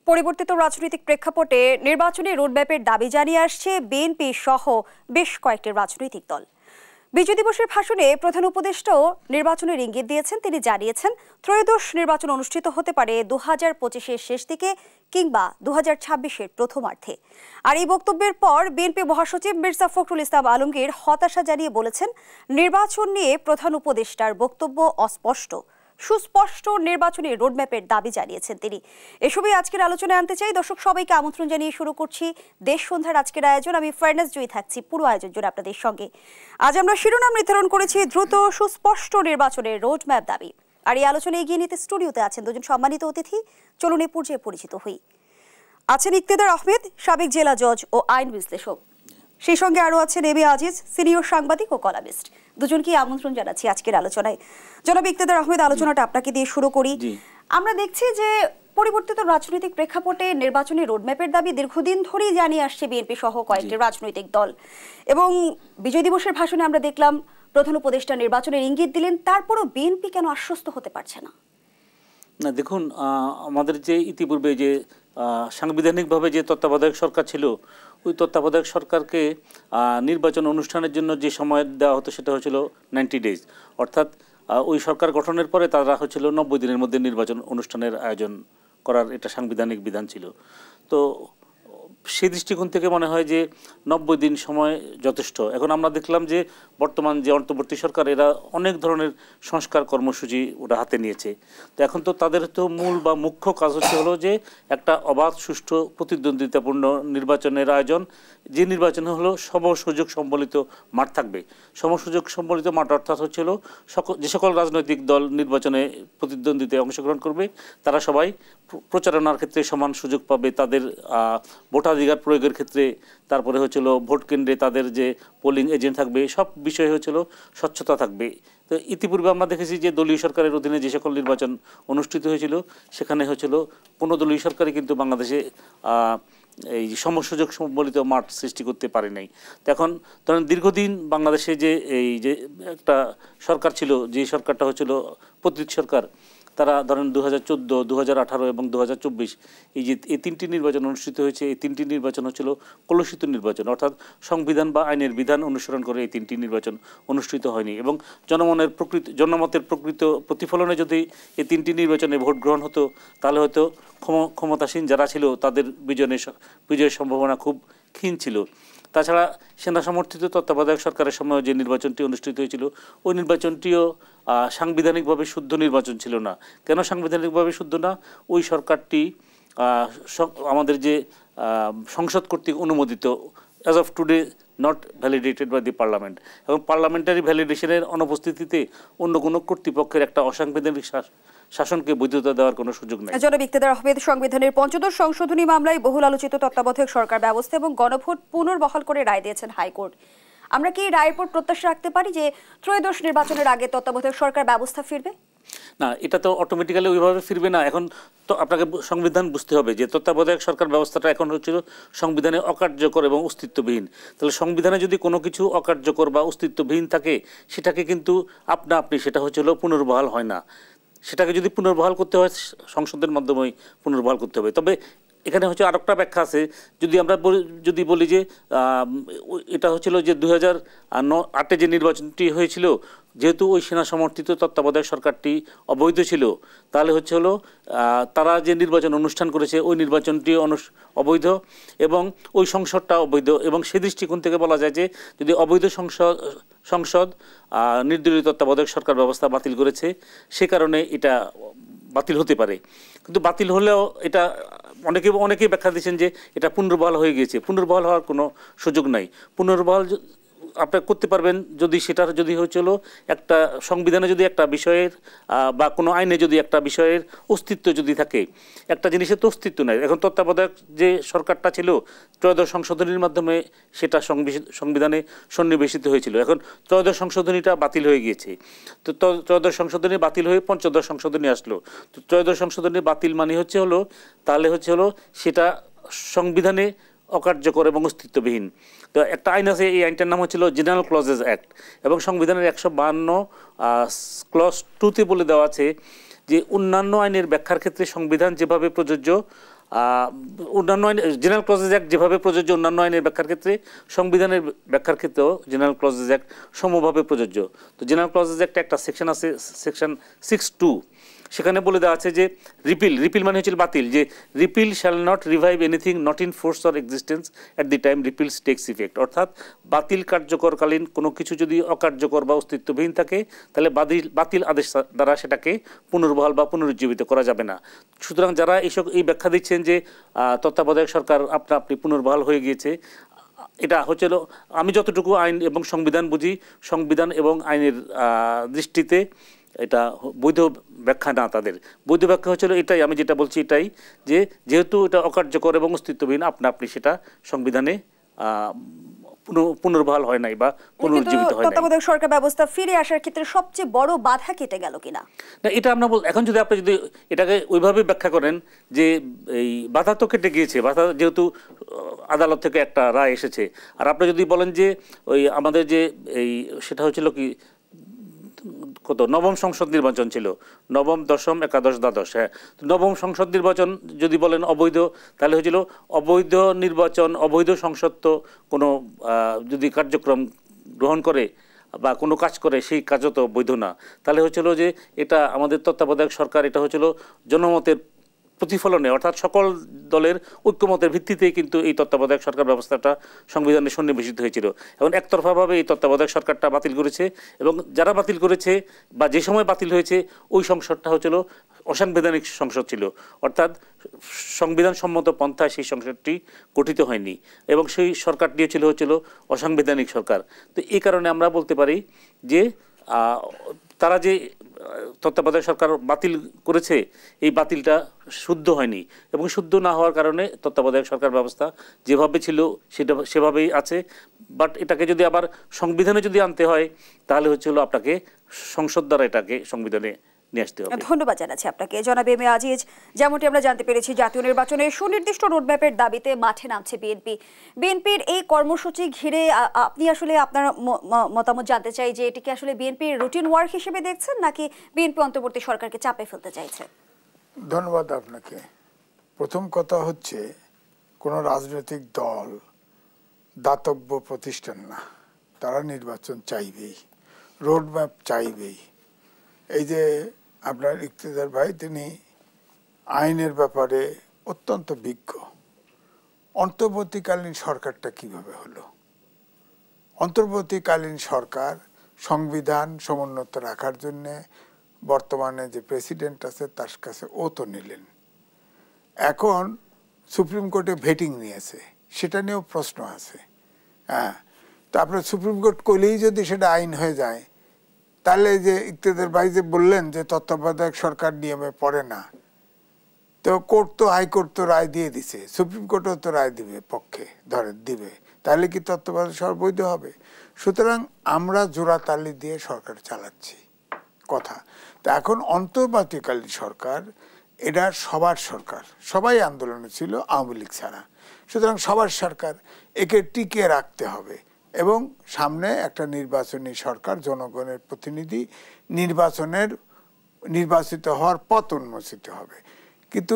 পরিবর্তিত রাজনৈতিক প্রেক্ষাপটে নির্বাচনী রোডম্যাপের দাবি জানিয়ে আসছে বিএনপি সহ বেশ কয়েকটি রাজনৈতিক দল। বিজয় দিবসের ভাষণে প্রধান উপদেষ্টাও নির্বাচনের ইঙ্গিত দিয়েছেন। তিনি জানিয়েছেন ত্রয়োদশ নির্বাচন অনুষ্ঠিত হতে পারে 2025-এর শেষ দিকে কিংবা 2026-এর প্রথমার্ধে। আর এই বক্তব্যের পর বিএনপি মহাসচিব মির্জা ফখরুল ইসলাম আলমগীর হতাশা জানিয়ে বলেছেন, নির্বাচন নিয়ে প্রধান উপদেষ্টার বক্তব্য অস্পষ্ট, সুস্পষ্ট নির্বাচনী রোডম্যাপের দাবি জানিয়েছেন তিনি। এসবই আজকের আলোচনায় আনতে চাই। দর্শক সবাইকে আমন্ত্রণ জানিয়ে শুরু করছি দেশ সন্ধ্যার আজকের আয়োজন। আমি ফারনাজ জয়ী থাকছি পুরো আয়োজন জুড়ে আপনাদের সঙ্গে। আজ আমরা শিরোনাম নির্ধারণ করেছি দ্রুত সুস্পষ্ট নির্বাচনের রোডম্যাপ দাবি। আর এই আলোচনায় এগিয়ে নিতে স্টুডিওতে আছেন দুজন সম্মানিত অতিথি। চলুন এ পর্যায়ে পরিচিত হই। আছেন ইকতেদার আহমেদ, সাবেক জেলা জজ ও আইন বিশ্লেষক। সেই সঙ্গে আরও আছেন এবি আজিজ, সিনিয়র সাংবাদিক ও কলামিস্ট। দুজনকে আমন্ত্রণ জানাচ্ছি আজকের আলোচনায়। জনাব ইকতেদার আহমেদ, আলোচনাটা আপনাকে দিয়ে শুরু করি। আমরা দেখছি যে পরিবর্তিত রাজনৈতিক প্রেক্ষাপটে নির্বাচনী রোডম্যাপের দাবি দীর্ঘদিন ধরেই জানিয়ে আসছে বিএনপি সহ কয়েকটি রাজনৈতিক দল। এবং বিজয় দিবসের ভাষণে আমরা দেখলাম প্রধান উপদেষ্টা নির্বাচনের ইঙ্গিত দিলেন, তারপরও বিএনপি কেন আশ্বস্ত হতে পারছে না? না, দেখুন, আমাদের যে ইতিপূর্বে যে সাংবিধানিকভাবে যে তত্ত্বাবধায়ক সরকার ছিল, ওই তত্ত্বাবধায়ক সরকারকে নির্বাচন অনুষ্ঠানের জন্য যে সময় দেওয়া হতো সেটা হচ্ছিল 90 ডেজ। অর্থাৎ ওই সরকার গঠনের পরে তারা হচ্ছিল 90 দিনের মধ্যে নির্বাচন অনুষ্ঠানের আয়োজন করার এটা সাংবিধানিক বিধান ছিল। তো সেই দৃষ্টিকোণ থেকে মনে হয় যে 90 দিন সময় যথেষ্ট। এখন আমরা দেখলাম যে বর্তমান যে অন্তর্বর্তী সরকার, এরা অনেক ধরনের সংস্কার কর্মসূচি ওরা হাতে নিয়েছে। তো এখন তো তাদের তো মূল বা মুখ্য কাজ হলো যে একটা অবাধ, সুষ্ঠু, প্রতিদ্বন্দ্বিতাপূর্ণ নির্বাচনের আয়োজন। যে নির্বাচন হলো সমসুযোগ সম্বলিত মাঠ থাকবে। সমসুযোগ সম্বলিত মাঠ অর্থাৎ হচ্ছিল যে সকল রাজনৈতিক দল নির্বাচনে প্রতিদ্বন্দ্বিতায় অংশগ্রহণ করবে তারা সবাই প্রচারণার ক্ষেত্রে সমান সুযোগ পাবে, তাদের ভোটাধিকার প্রয়োগের ক্ষেত্রে, তারপরে হচ্ছিল ভোট কেন্দ্রে তাদের যে পোলিং এজেন্ট থাকবে, সব বিষয়ে হচ্ছিল স্বচ্ছতা থাকবে। তো ইতিপূর্বে আমরা দেখেছি যে দলীয় সরকারের অধীনে যে সকল নির্বাচন অনুষ্ঠিত হয়েছিল সেখানে হচ্ছিল কোনো দলীয় সরকারই কিন্তু বাংলাদেশে এই সমসুযোগ সম্বলিত মাঠ সৃষ্টি করতে পারে নাই। তো এখন ধরেন দীর্ঘদিন বাংলাদেশে যে এই যে একটা সরকার ছিল, যে সরকারটা হচ্ছিল প্রতীক সরকার, তারা ধরেন 2014, 2018 এবং 2024 এই তিনটি নির্বাচন অনুষ্ঠিত হয়েছে। এই তিনটি নির্বাচন হচ্ছিল কলুষিত নির্বাচন, অর্থাৎ সংবিধান বা আইনের বিধান অনুসরণ করে এই তিনটি নির্বাচন অনুষ্ঠিত হয়নি। এবং জনমতের প্রকৃত প্রতিফলনে যদি এই তিনটি নির্বাচনে ভোট গ্রহণ হতো তাহলে হয়তো ক্ষমতাসীন যারা ছিল তাদের বিজয়ের সম্ভাবনা খুব ক্ষীণ ছিল। তাছাড়া সেনা সমর্থিত তত্ত্বাবধায়ক সরকারের সময় যে নির্বাচনটি অনুষ্ঠিত হয়েছিল ওই নির্বাচনটিও সাংবিধানিকভাবে শুদ্ধ নির্বাচন ছিল না। কেন সাংবিধানিকভাবে শুদ্ধ না? ওই সরকারটি আমাদের যে সংসদ কর্তৃক অনুমোদিত, as of today not validated by the parliament, এবং পার্লামেন্টারি ভ্যালিডেশনের অনুপস্থিতিতে অন্য কোনো কর্তৃপক্ষের একটা অসাংবিধানিক শাসনকে বৈধতা দেওয়ার কোনো সুযোগ নেই। জনাব ইকতেদার আহমেদ, সংবিধানের ৫ম সংশোধনী মামলায় বহুল আলোচিত তত্ত্বাবধায়ক সরকার ব্যবস্থা এবং গণভোট পুনর্বহাল করে রায় দিয়েছেন হাইকোর্ট। আমরা কি রায়ের পর প্রত্যাশা রাখতে পারি যে ত্রয়োদশ নির্বাচনের আগে তত্ত্বাবধায়ক সরকার ব্যবস্থা ফিরবে? না, এটা তো অটোমেটিক্যালি ওইভাবে ফিরবে না। এখন তো আপনাকে সংবিধান বুঝতে হবে যে তত্ত্বাবধায়ক সরকার ব্যবস্থাটা এখন হচ্ছিল সংবিধানে অকার্যকর এবং অস্তিত্ববিহীন। তাহলে সংবিধানে যদি কোনো কিছু অকার্যকর বা অস্তিত্ববিহীন থাকে সেটাকে কিন্তু আপনি সেটা হচ্ছিল পুনর্বহাল হয় না। সেটাকে যদি পুনর্বহাল করতে হয় সংসদের মাধ্যমেই পুনর্বহাল করতে হবে। তবে এখানে হচ্ছে আরেকটা ব্যাখ্যা আছে। যদি বলি যে এটা হচ্ছিল যে 2008-এ যে নির্বাচনটি হয়েছিল, যেহেতু ওই সেনা সমর্থিত তত্ত্বাবধায়ক সরকারটি অবৈধ ছিল, তাহলে হলো তারা যে নির্বাচন অনুষ্ঠান করেছে ওই নির্বাচনটি অবৈধ এবং ওই সংসদটা অবৈধ। এবং সেই দৃষ্টিকোণ থেকে বলা যায় যে যদি অবৈধ সংসদ নির্দলীয় তত্ত্বাবধায়ক সরকার ব্যবস্থা বাতিল করেছে, সে কারণে এটা বাতিল হতে পারে। কিন্তু বাতিল হলেও এটা অনেকেই ব্যাখ্যা দিচ্ছেন যে এটা পুনর্বহাল হয়ে গিয়েছে। পুনর্বহাল হওয়ার কোনো সুযোগ নাই। পুনর্বহাল আপনি করতে পারবেন যদি হচ্ছিল একটা সংবিধানে যদি একটা বিষয়ের বা কোনো আইনে যদি একটা বিষয়ের অস্তিত্ব যদি থাকে, একটা জিনিসের তো অস্তিত্ব নাই। এখন তত্ত্বাবধায়ক যে সরকারটা ছিল ত্রয়োদশ সংশোধনীর মাধ্যমে সেটা সংবিধানে সন্নিবেশিত হয়েছিল। এখন ত্রয়োদশ সংশোধনীটা বাতিল হয়ে গিয়েছে। তো ত্রয়োদশ সংশোধনী বাতিল হয়ে পঞ্চদশ সংশোধনী আসলো। তো ত্রয়োদশ সংশোধনী বাতিল মানে তাহলে সেটা সংবিধানে অকার্যকর এবং অস্তিত্ববিহীন। তো একটা আইন আছে, এই আইনটার নাম হচ্ছিল জেনারেল ক্লজেস অ্যাক্ট, এবং সংবিধানের 152 ক্লজ 2-তে বলে দেওয়া আছে যে অন্যান্য আইনের ব্যাখ্যার ক্ষেত্রে সংবিধান যেভাবে প্রযোজ্য অন্যান্য আইন জেনারেল ক্লজেস অ্যাক্ট যেভাবে প্রযোজ্য অন্যান্য আইনের ব্যাখ্যার ক্ষেত্রে সংবিধানের ব্যাখ্যার ক্ষেত্রেও জেনারেল ক্লজেস অ্যাক্ট সমভাবে প্রযোজ্য। তো জেনারেল ক্লজেস অ্যাক্টে একটা সেকশন আছে, সেকশন 6(2), সেখানে বলে দেওয়া আছে যে রিপিল মানে হচ্ছে বাতিল, যে repeal shall not revive anything not in force or existence at the time repeals takes effect. অর্থাৎ বাতিল কার্যকরকালীন কোনো কিছু যদি অকার্যকর বা অস্তিত্ববিহীন থাকে তাহলে বাতিল আদেশ দ্বারা সেটাকে পুনর্বহাল বা পুনরুজ্জীবিত করা যাবে না। সুতরাং যারা এই ব্যাখ্যা দিচ্ছেন যে তত্ত্বাবধায়ক সরকার আপনি পুনর্বহাল হয়ে গিয়েছে, এটা হচ্ছিল আমি যতটুকু আইন এবং সংবিধান বুঝি, সংবিধান এবং আইনের দৃষ্টিতে এটা বৈধ ব্যাখ্যা না। তাদের বৈধ ব্যাখ্যা হচ্ছিল এটাই, আমি যেটা বলছি এটাই, যে যেহেতু এটা অকার্যকর এবং অস্তিত্বহীন আপনি সেটা সংবিধানে পুনর্বহাল হয় নাই বা পুনরুজ্জীবিত হয় নাই। তত্ত্বাবধায়ক সরকার ব্যবস্থা ফিরে আসার ক্ষেত্রে সবচেয়ে বড় বাধা কেটে গেল কিনা না, এটা আমরা এখন যদি আপনি যদি এটাকে ওইভাবে ব্যাখ্যা করেন যে এই বাধা তো কেটে গিয়েছে, বাধা যেহেতু আদালত থেকে একটা রায় এসেছে। আর আপনি যদি বলেন যে ওই আমাদের যে সেটা হচ্ছিল কি নবম সংসদ নির্বাচন ছিল, নবম, দশম, একাদশ, দ্বাদশ, হ্যাঁ, নবম সংসদ নির্বাচন যদি বলেন অবৈধ, তাহলে হয়েছিল অবৈধ নির্বাচন, অবৈধ সংসদ তো কোনো যদি কার্যক্রম গ্রহণ করে বা কোনো কাজ করে সেই কাজও তো বৈধ না। তাহলে হচ্ছিল যে এটা আমাদের তত্ত্বাবধায়ক সরকার, এটা হচ্ছিল জনমতের প্রতিফলনে, অর্থাৎ সকল দলের ঐক্যমতের ভিত্তিতেই কিন্তু এই তত্ত্বাবধায়ক সরকার ব্যবস্থাটা সংবিধানে সন্নিবেশিত হয়েছিল। এবং একতরফাভাবে এই তত্ত্বাবধায়ক সরকারটা বাতিল করেছে, এবং যারা বাতিল করেছে বা যে সময় বাতিল হয়েছে ওই সংসদটা হচ্ছিল অসাংবিধানিক সংসদ ছিল, অর্থাৎ সংবিধান সম্মত পন্থায় সেই সংসদটি গঠিত হয়নি এবং সেই সরকারটি হচ্ছিল অসাংবিধানিক সরকার। তো এই কারণে আমরা বলতে পারি যে তারা যে তত্ত্বাবধায়ক সরকার বাতিল করেছে এই বাতিলটা শুদ্ধ হয়নি, এবং শুদ্ধ না হওয়ার কারণে তত্ত্বাবধায়ক সরকার ব্যবস্থা যেভাবে ছিল সেভাবেই আছে। বাট এটাকে যদি আবার সংবিধানে যদি আনতে হয় তাহলে হচ্ছিল আপনাকে সংসদ দ্বারা এটাকে সংবিধানে নিয়ে আসতে হবে। ধন্যবাদ জানাচ্ছি আপনাকে জনাব এম এ আজিজ। যেমনটি আমরা জানতে পেরেছি, জাতীয় নির্বাচনে সুনির্দিষ্ট রোডম্যাপের দাবিতে মাঠে নামছে বিএনপির এই কর্মসূচি ঘিরে আপনি আসলে আপনার মতামত জানতে চাই যে এটিকে আসলে বিএনপির রুটিন ওয়ার্ক হিসেবে দেখছেন নাকি বিএনপি অন্তর্বর্তী সরকারকে চাপে ফেলতে চাইছে? ধন্যবাদ আপনাকে। প্রথম কথা হচ্ছে, কোনো রাজনৈতিক দল দাতব্য প্রতিষ্ঠান না, তারা নির্বাচন চাইবেই, রোডম্যাপ চাইবেই। এই যে আপনার ইকতেদার ভাই, তিনি আইনের ব্যাপারে অত্যন্ত বিজ্ঞ। অন্তর্বর্তীকালীন সরকারটা কিভাবে হলো? অন্তর্বর্তীকালীন সরকার সংবিধান সমুন্নত রাখার জন্যে বর্তমানে যে প্রেসিডেন্ট আছে তার কাছে ওত নিলেন। এখন সুপ্রিম কোর্টে ভেটিং নিয়েছে, সেটা নিয়েও প্রশ্ন আছে। হ্যাঁ, তারপরে সুপ্রিম কোর্ট করলেই যদি সেটা আইন হয়ে যায়, তাহলে যে ইকতেদার ভাই যে বললেন যে তত্ত্বাবধায়ক সরকার নিয়মে পড়ে না, তো কোর্ট তো হাইকোর্ট তো রায় দিয়ে দিছে, সুপ্রিম কোর্টও তো রায় দিবে পক্ষে দিবে, তাহলে কি তত্ত্বাবধায়ক সরকার বৈধ হবে? সুতরাং আমরা জোড়াতালি দিয়ে সরকার চালাচ্ছি কথা। তা এখন অন্তর্বর্তীকালীন সরকার, এটা সবার সরকার, সবাই আন্দোলনে ছিল আওয়ামী লীগ ছাড়া। সুতরাং সবার সরকার, একে টিকিয়ে রাখতে হবে এবং সামনে একটা নির্বাচনী সরকার, জনগণের প্রতিনিধি, নির্বাচিত হওয়ার পথ উন্মোচিত হবে। কিন্তু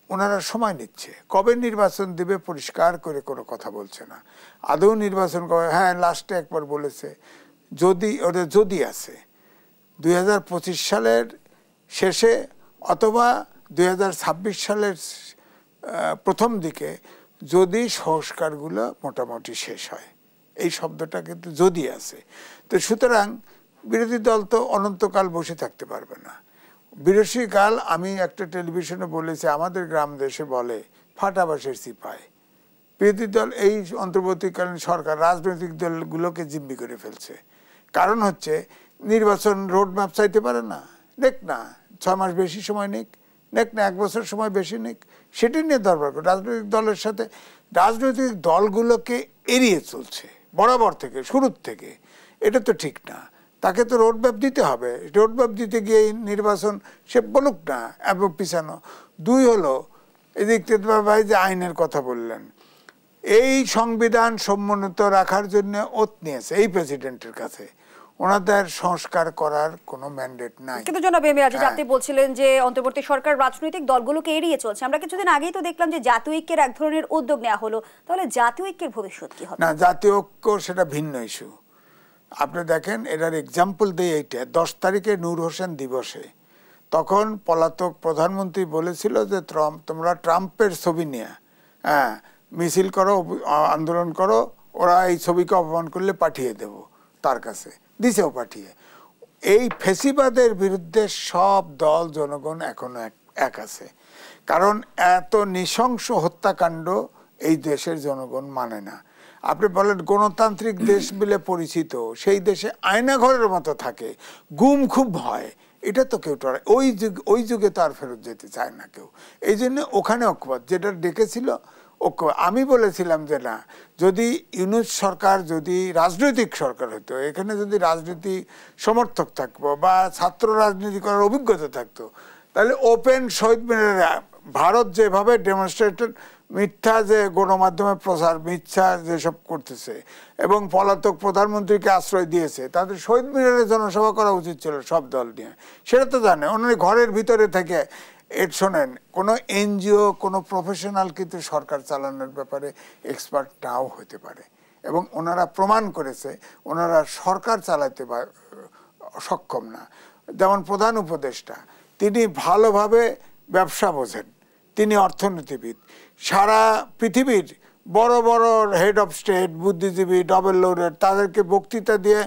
ওনারা সময় নিচ্ছে, কবে নির্বাচন দেবে পরিষ্কার করে কোনো কথা বলছে না। আদৌ নির্বাচন কবে? হ্যাঁ, লাস্টে একবার বলেছে যদি আছে 2025 সালের শেষে অথবা 2026 সালের প্রথম দিকে, যদি সংস্কারগুলো মোটামুটি শেষ হয়। এই শব্দটা কিন্তু যদি আছে। তো সুতরাং বিরোধী দল তো অনন্তকাল বসে থাকতে পারবে না। বিরোধীকাল, আমি একটা টেলিভিশনে বলেছি, আমাদের গ্রাম দেশে বলে ফাটা বাঁশের চিপায়। বিরোধী দল এই অন্তর্বর্তীকালীন সরকার রাজনৈতিক দলগুলোকে জিম্মি করে ফেলছে। কারণ হচ্ছে নির্বাচন রোডম্যাপ চাইতে পারে না, দেখ না 6 মাস বেশি সময় নিক না 1 বছর সময় বেশি নিক, সেটা নিয়ে দরবার করে রাজনৈতিক দলের সাথে। রাজনৈতিক দলগুলোকে এড়িয়ে চলছে বরাবর থেকে, শুরুর থেকে। এটা তো ঠিক না, তাকে তো রোডম্যাপ দিতে হবে। রোডম্যাপ দিতে গিয়ে নির্বাচন সে বলুক না এবং পিছানো। 2 হলো, এদিকে ভাই যে আইনের কথা বললেন, এই সংবিধান সমুন্নত রাখার জন্য ওত নিয়েছে এই প্রেসিডেন্টের কাছে। ওনাদের সংস্কার করার কোনো ম্যান্ডেট নাই। কিন্তু জনাব এম এ আজিজ, আপনি বলছিলেন যে অন্তর্বর্তী সরকার রাজনৈতিক দলগুলোকে এড়িয়ে চলছে। আমরা কিছুদিন আগেই তো দেখলাম যে জাতীয় ঐক্যের এক ধরনের উদ্যোগ নেওয়া হলো। তাহলে জাতীয় ঐক্যের ভবিষ্যৎ কি হবে? না, জাতীয় ঐক্য সেটা ভিন্ন ইস্যু। আপনি দেখেন, এটার এক্সাম্পল দিয়ে এইটা 10 তারিখে নূর হোসেন দিবসে তখন পলাতক প্রধানমন্ত্রী বলেছিল যে তোমরা ট্রাম্পের ছবি নিয়ে মিছিল করো, আন্দোলন করো, ওরা এই ছবিকে অপমান করলে পাঠিয়ে দেব তার কাছে, দিছেও পাঠিয়ে। এই ফেসিবাদের বিরুদ্ধে সব দল জনগণ এখনো এক আছে, কারণ এত নৃশংস হত্যাকাণ্ড এই দেশের জনগণ মানে না। আপনি বলেন গণতান্ত্রিক দেশ বলে পরিচিত, সেই দেশে আয়নাঘরের মতো থাকে, গুম খুব হয়, এটা তো কেউ ওই যুগে তো আর ফেরত যেতে চায় না কেউ। এই জন্য ওখানে ঐক্যবদ্ধ, যেটা ডেকেছিল ঐক্য। আমি বলেছিলাম যে না, যদি ইউনূস সরকার যদি রাজনৈতিক সরকার হতো, এখানে যদি রাজনীতি সমর্থক থাকতো বা ছাত্র রাজনীতি করার অভিজ্ঞতা থাকতো, তাহলে ওপেন শহীদ মিনারে ভারত যেভাবে ডেমনস্ট্রেটেড মিথ্যা যে গণমাধ্যমে প্রচার, মিথ্যা যেসব করতেছে এবং পলাতক প্রধানমন্ত্রীকে আশ্রয় দিয়েছে, তাদের শহীদ মিনারে জনসভা করা উচিত ছিল সব দল নিয়ে। সেটা তো জানে, ওনারা ঘরের ভিতরে থেকে শোনেন, কোনো এনজিও, কোনো প্রফেশনাল কিন্তু সরকার চালানোর ব্যাপারে এক্সপার্ট নাও হতে পারে, এবং ওনারা প্রমাণ করেছে ওনারা সরকার চালাতে সক্ষম না। যেমন প্রধান উপদেষ্টা, তিনি ভালোভাবে ব্যবসা বোঝেন, তিনি অর্থনীতিবিদ। সারা পৃথিবীর বড় বড় হেড অফ স্টেট, বুদ্ধিজীবী, নোবেল লরেট, তাদেরকে বক্তৃতা দিয়ে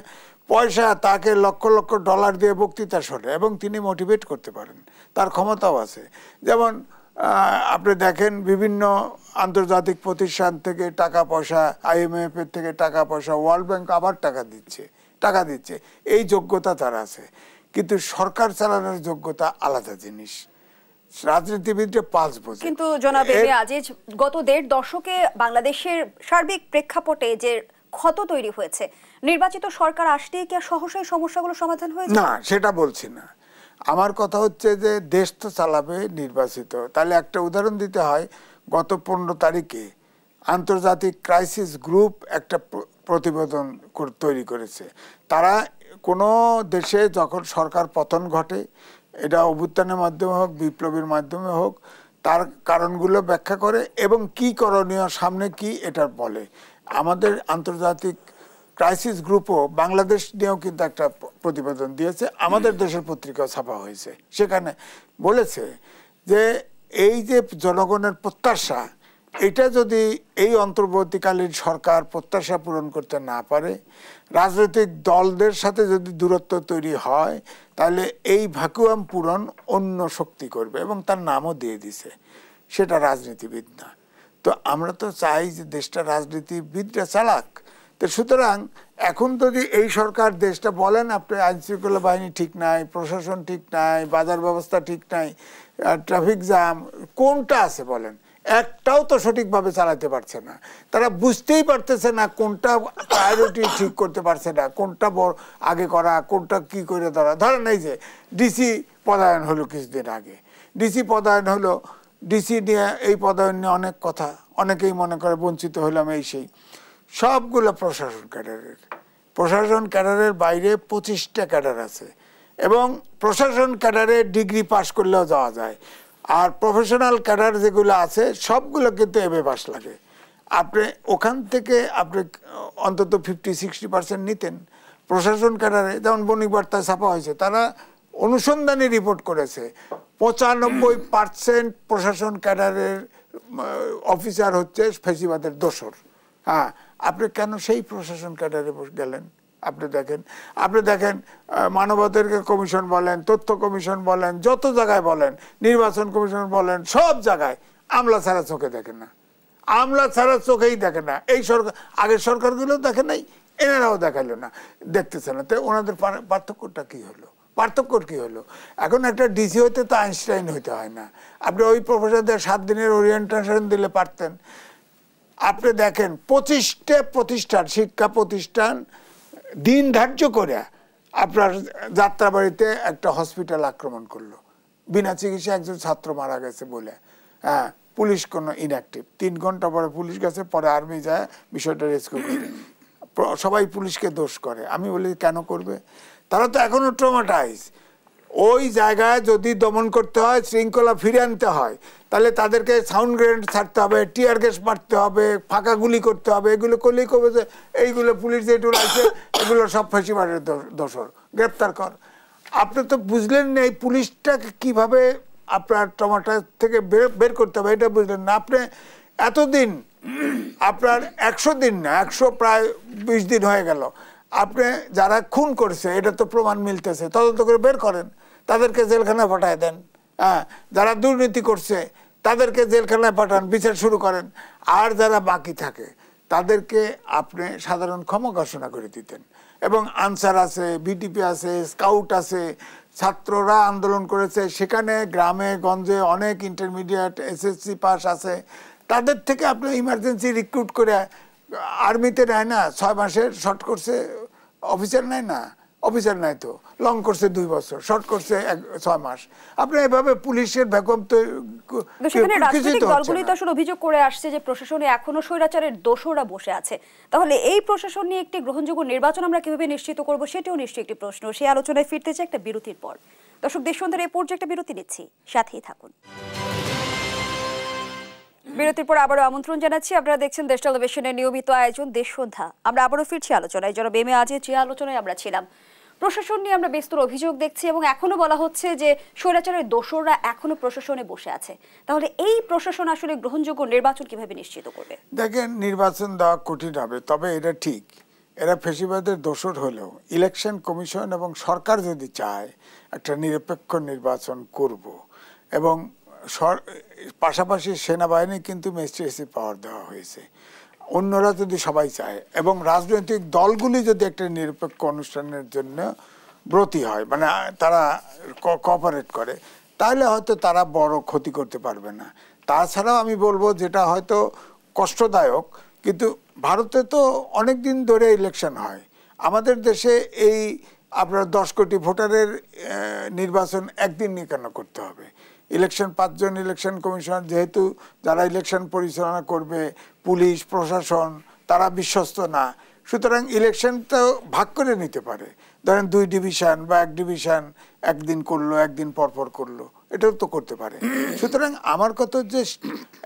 পয়সা, তাকে লক্ষ লক্ষ ডলার দিয়ে বক্তৃতা শোনে, এবং তিনি মোটিভেট করতে পারেন, তার ক্ষমতাও আছে। যেমন আপনি দেখেন বিভিন্ন আন্তর্জাতিক প্রতিষ্ঠান থেকে টাকা পয়সা, IMF এর থেকে টাকা পয়সা, ওয়ার্ল্ড ব্যাংক আবার টাকা দিচ্ছে, এই যোগ্যতা তার আছে। কিন্তু সরকার চালানোর যোগ্যতা আলাদা জিনিস, রাজনীতিবিদরা 5 বছর। কিন্তু জনাব এম এ আজিজ, গত 1.5 দশকে বাংলাদেশের সার্বিক প্রেক্ষাপটে যে ক্ষত তৈরি হয়েছে, নির্বাচিত সরকার আসলেই কি সহসাই সমস্যাগুলো সমাধান হয়ে যাবে? না, সেটা বলছি না। আমার কথা হচ্ছে যে দেশ তো চালাবে নির্বাচিত। তাহলে একটা উদাহরণ দিতে হয়, গত 15 তারিখে আন্তর্জাতিক ক্রাইসিস গ্রুপ একটা প্রতিবেদন তৈরি করেছে। তারা কোনো দেশে যখন সরকার পতন ঘটে, এটা অভ্যুত্থানের মাধ্যমে হোক, বিপ্লবের মাধ্যমে হোক, তার কারণগুলো ব্যাখ্যা করে এবং কি করণীয়, সামনে কি, এটা বলে। আমাদের আন্তর্জাতিক ক্রাইসিস গ্রুপও বাংলাদেশ নিয়েও কিন্তু একটা প্রতিবেদন দিয়েছে, আমাদের দেশের পত্রিকাও ছাপা হয়েছে। সেখানে বলেছে যে এই যে জনগণের প্রত্যাশা, এটা যদি এই অন্তর্বর্তীকালীন সরকার প্রত্যাশা পূরণ করতে না পারে, রাজনৈতিক দলদের সাথে যদি দূরত্ব তৈরি হয়, তাহলে এই ভ্যাকুয়াম পূরণ অন্য শক্তি করবে, এবং তার নামও দিয়ে দিছে, সেটা রাজনীতিবিদ না। তো আমরা তো চাই যে দেশটা রাজনীতিবিদরা চালাক। তো সুতরাং এখন যদি এই সরকার দেশটা বলেন, আপনি আইনশৃঙ্খলা বাহিনী ঠিক নাই, প্রশাসন ঠিক নাই, বাজার ব্যবস্থা ঠিক নাই, ট্রাফিক জ্যাম, কোনটা আছে বলেন? একটাও তো সঠিকভাবে চালাতে পারছে না। তারা বুঝতেই পারতেছে না, কোনটা প্রায়োরিটি ঠিক করতে পারছে না, কোনটা আগে করা, কোনটা কি করে ধরেন এই যে ডিসি পদায়ন হলো কিছুদিন আগে, ডিসি পদায়ন হলো, ডিসি নিয়ে এই পদায়ন নিয়ে অনেক কথা, অনেকেই মনে করে বঞ্চিত হলাম, এই সেই। সবগুলো প্রশাসন ক্যাডারের বাইরে 25টা ক্যাডার আছে, এবং প্রশাসন ক্যাডারে ডিগ্রি পাস করলেও যাওয়া যায়। আর প্রফেশনাল ক্যাডার যেগুলো আছে সবগুলো কিন্তু MA পাস লাগে। আপনি ওখান থেকে আপনি অন্তত 50-60% নিতেন প্রশাসন ক্যাডারে। যেমন বণিক বার্তায় ছাপা হয়েছে, তারা অনুসন্ধানী রিপোর্ট করেছে 95% প্রশাসন ক্যাডারের অফিসার হচ্ছে ফেসিবাদের দোসর। হ্যাঁ, আপনি কেন সেই প্রশাসন ক্যাডারে গেলেন? আপনি দেখেন মানবাধিকার কমিশন বলেন, তথ্য কমিশন বলেন, যত জায়গায় বলেন, নির্বাচন কমিশন বলেন, সব জায়গায় আমলা ছাড়া চোখে দেখে না, আমলা ছাড়া চোখেই দেখে না। এই সরকার, আগের সরকারগুলো দেখে নাই, এনারাও দেখাইল না, দেখতেছে না। তো ওনাদের পার্থক্যটা কি হলো? এখন একটা ডিসি হইতে তো আইনস্টাইন হইতে হয় না। আপনি ওই প্রফেসরদের 7 দিনের ওরিয়েন্টেশন দিলে পারতেন। আপনি দেখেন 25টা প্রতিষ্ঠান, শিক্ষা প্রতিষ্ঠান দিন ধার্য করে আপনার যাত্রাবাড়িতে একটা হসপিটাল আক্রমণ করলো, বিনা চিকিৎসা একজন ছাত্র মারা গেছে বলে। হ্যাঁ, পুলিশ কোনো ইনঅ্যাক্টিভ। 3 ঘন্টা পরে পুলিশ গেছে, পরে আর্মি যায় বিষয়টা রেস্কিউ করে। সবাই পুলিশকে দোষ করে। আমি বলি কেন করবে? তারা তো এখনো ট্রমাটাইজ। ওই জায়গায় যদি দমন করতে হয়, শৃঙ্খলা ফিরে আনতে হয়, তাহলে তাদেরকে সাউন্ড গ্রেনেড ছাড়তে হবে, টিয়ার গ্যাস মারতে হবে, ফাঁকা গুলি করতে হবে। এগুলো করলেই কবে যে এইগুলো পুলিশ যে আছে এগুলো সব ফ্যাসিবাদের দোষর, গ্রেপ্তার কর। আপনি তো বুঝলেন না এই পুলিশটাকে কিভাবে আপনার টমাটা থেকে বের করতে হবে, এটা বুঝলেন না। আপনি এতদিন আপনার 100 দিন না, 100 প্রায় 20 দিন হয়ে গেল, আপনি যারা খুন করছে এটা তো প্রমাণ মিলতেছে, তদন্ত করে বের করেন, তাদেরকে জেলখানায় পাঠায় দেন। হ্যাঁ, যারা দুর্নীতি করছে তাদেরকে জেলখানায় পাঠান, বিচার শুরু করেন। আর যারা বাকি থাকে তাদেরকে আপনি সাধারণ ক্ষমা ঘোষণা করে দিতেন। এবং আনসার আছে, বিটিপি আছে, স্কাউট আছে, ছাত্ররা আন্দোলন করেছে, সেখানে গ্রামে গঞ্জে অনেক ইন্টারমিডিয়েট এসএসসি পাস আছে, তাদের থেকে আপনি ইমার্জেন্সি রিক্রুট করে আর্মিতে নেয় না, 6 মাসের শর্ট করছে অফিসার নেয় না, অফিসার নাই তো, লং করছে 2 বছর, শর্ট করছে 6 মাস। আপনি এভাবে পুলিশের ভ্যাকুয়াম তো রাজনৈতিক দলগুলি তো আসলে অভিযোগ করে আসছে যে প্রশাসনে এখনো স্বৈরাচারের দোষরা বসে আছে। তাহলে এই প্রশাসন নিয়ে একটি গ্রহণযোগ্য নির্বাচন আমরা কিভাবে নিশ্চিত করব, সেটাও নিশ্চয়ই একটি প্রশ্ন। সেই আলোচনায় ফিরতে চাই একটা বিরতির পর। দর্শক, দেশ সন্ধ্যার এই পর্যায়ে একটা বিরতি নিচ্ছি, সাথেই থাকুন। বিরতির পর আবারও আমন্ত্রণ জানাচ্ছি, আপনারা দেখছেন দেশ টেলিভিশনের নিয়মিত আয়োজন দেশ সন্ধ্যা। আমরা আবারও ফিরছি আলোচনায়। যারা বেমে আজে যে আলোচনায় আমরা ছিলাম, প্রশাসন নিয়ে আমরা বিস্তর অভিযোগ দেখছি এবং এখনো বলা হচ্ছে যে স্বৈরাচারের দোসররা এখনো প্রশাসনে বসে আছে। তাহলে এই প্রশাসন আসলে গ্রহণযোগ্য নির্বাচন কিভাবে নিশ্চিত করবে? দেখেন, নির্বাচন দেওয়া কঠিন হবে, তবে এটা ঠিক, এরা ফ্যাসিবাদের দোসর হলেও ইলেকশন কমিশন এবং সরকার যদি চায় একটা নিরপেক্ষ নির্বাচন করব, এবং পাশাপাশি সেনাবাহিনী কিন্তু ম্যাজিস্ট্রেসি পাওয়ার দেওয়া হয়েছে, অন্যরা যদি সবাই চায় এবং রাজনৈতিক দলগুলি যদি একটা নিরপেক্ষ অনুষ্ঠানের জন্য ব্রতী হয়, মানে তারা কোঅপারেট করে, তাহলে হয়তো তারা বড় ক্ষতি করতে পারবে না। তাছাড়াও আমি বলবো, যেটা হয়তো কষ্টদায়ক, কিন্তু ভারতে তো অনেক দিন ধরে ইলেকশন হয়, আমাদের দেশে এই আপনার 10 কোটি ভোটারের নির্বাচন একদিন নিয়ে কেন করতে হবে? ইলেকশন 5 জন ইলেকশন কমিশনার, যেহেতু যারা ইলেকশন পরিচালনা করবে পুলিশ প্রশাসন, তারা বিশ্বস্ত না, সুতরাং ইলেকশনটা ভাগ করে নিতে পারে। ধরেন 2 ডিভিশন বা 1 ডিভিশন একদিন করলো, একদিন পরপর করলো, এটাও তো করতে পারে। সুতরাং আমার কথা যে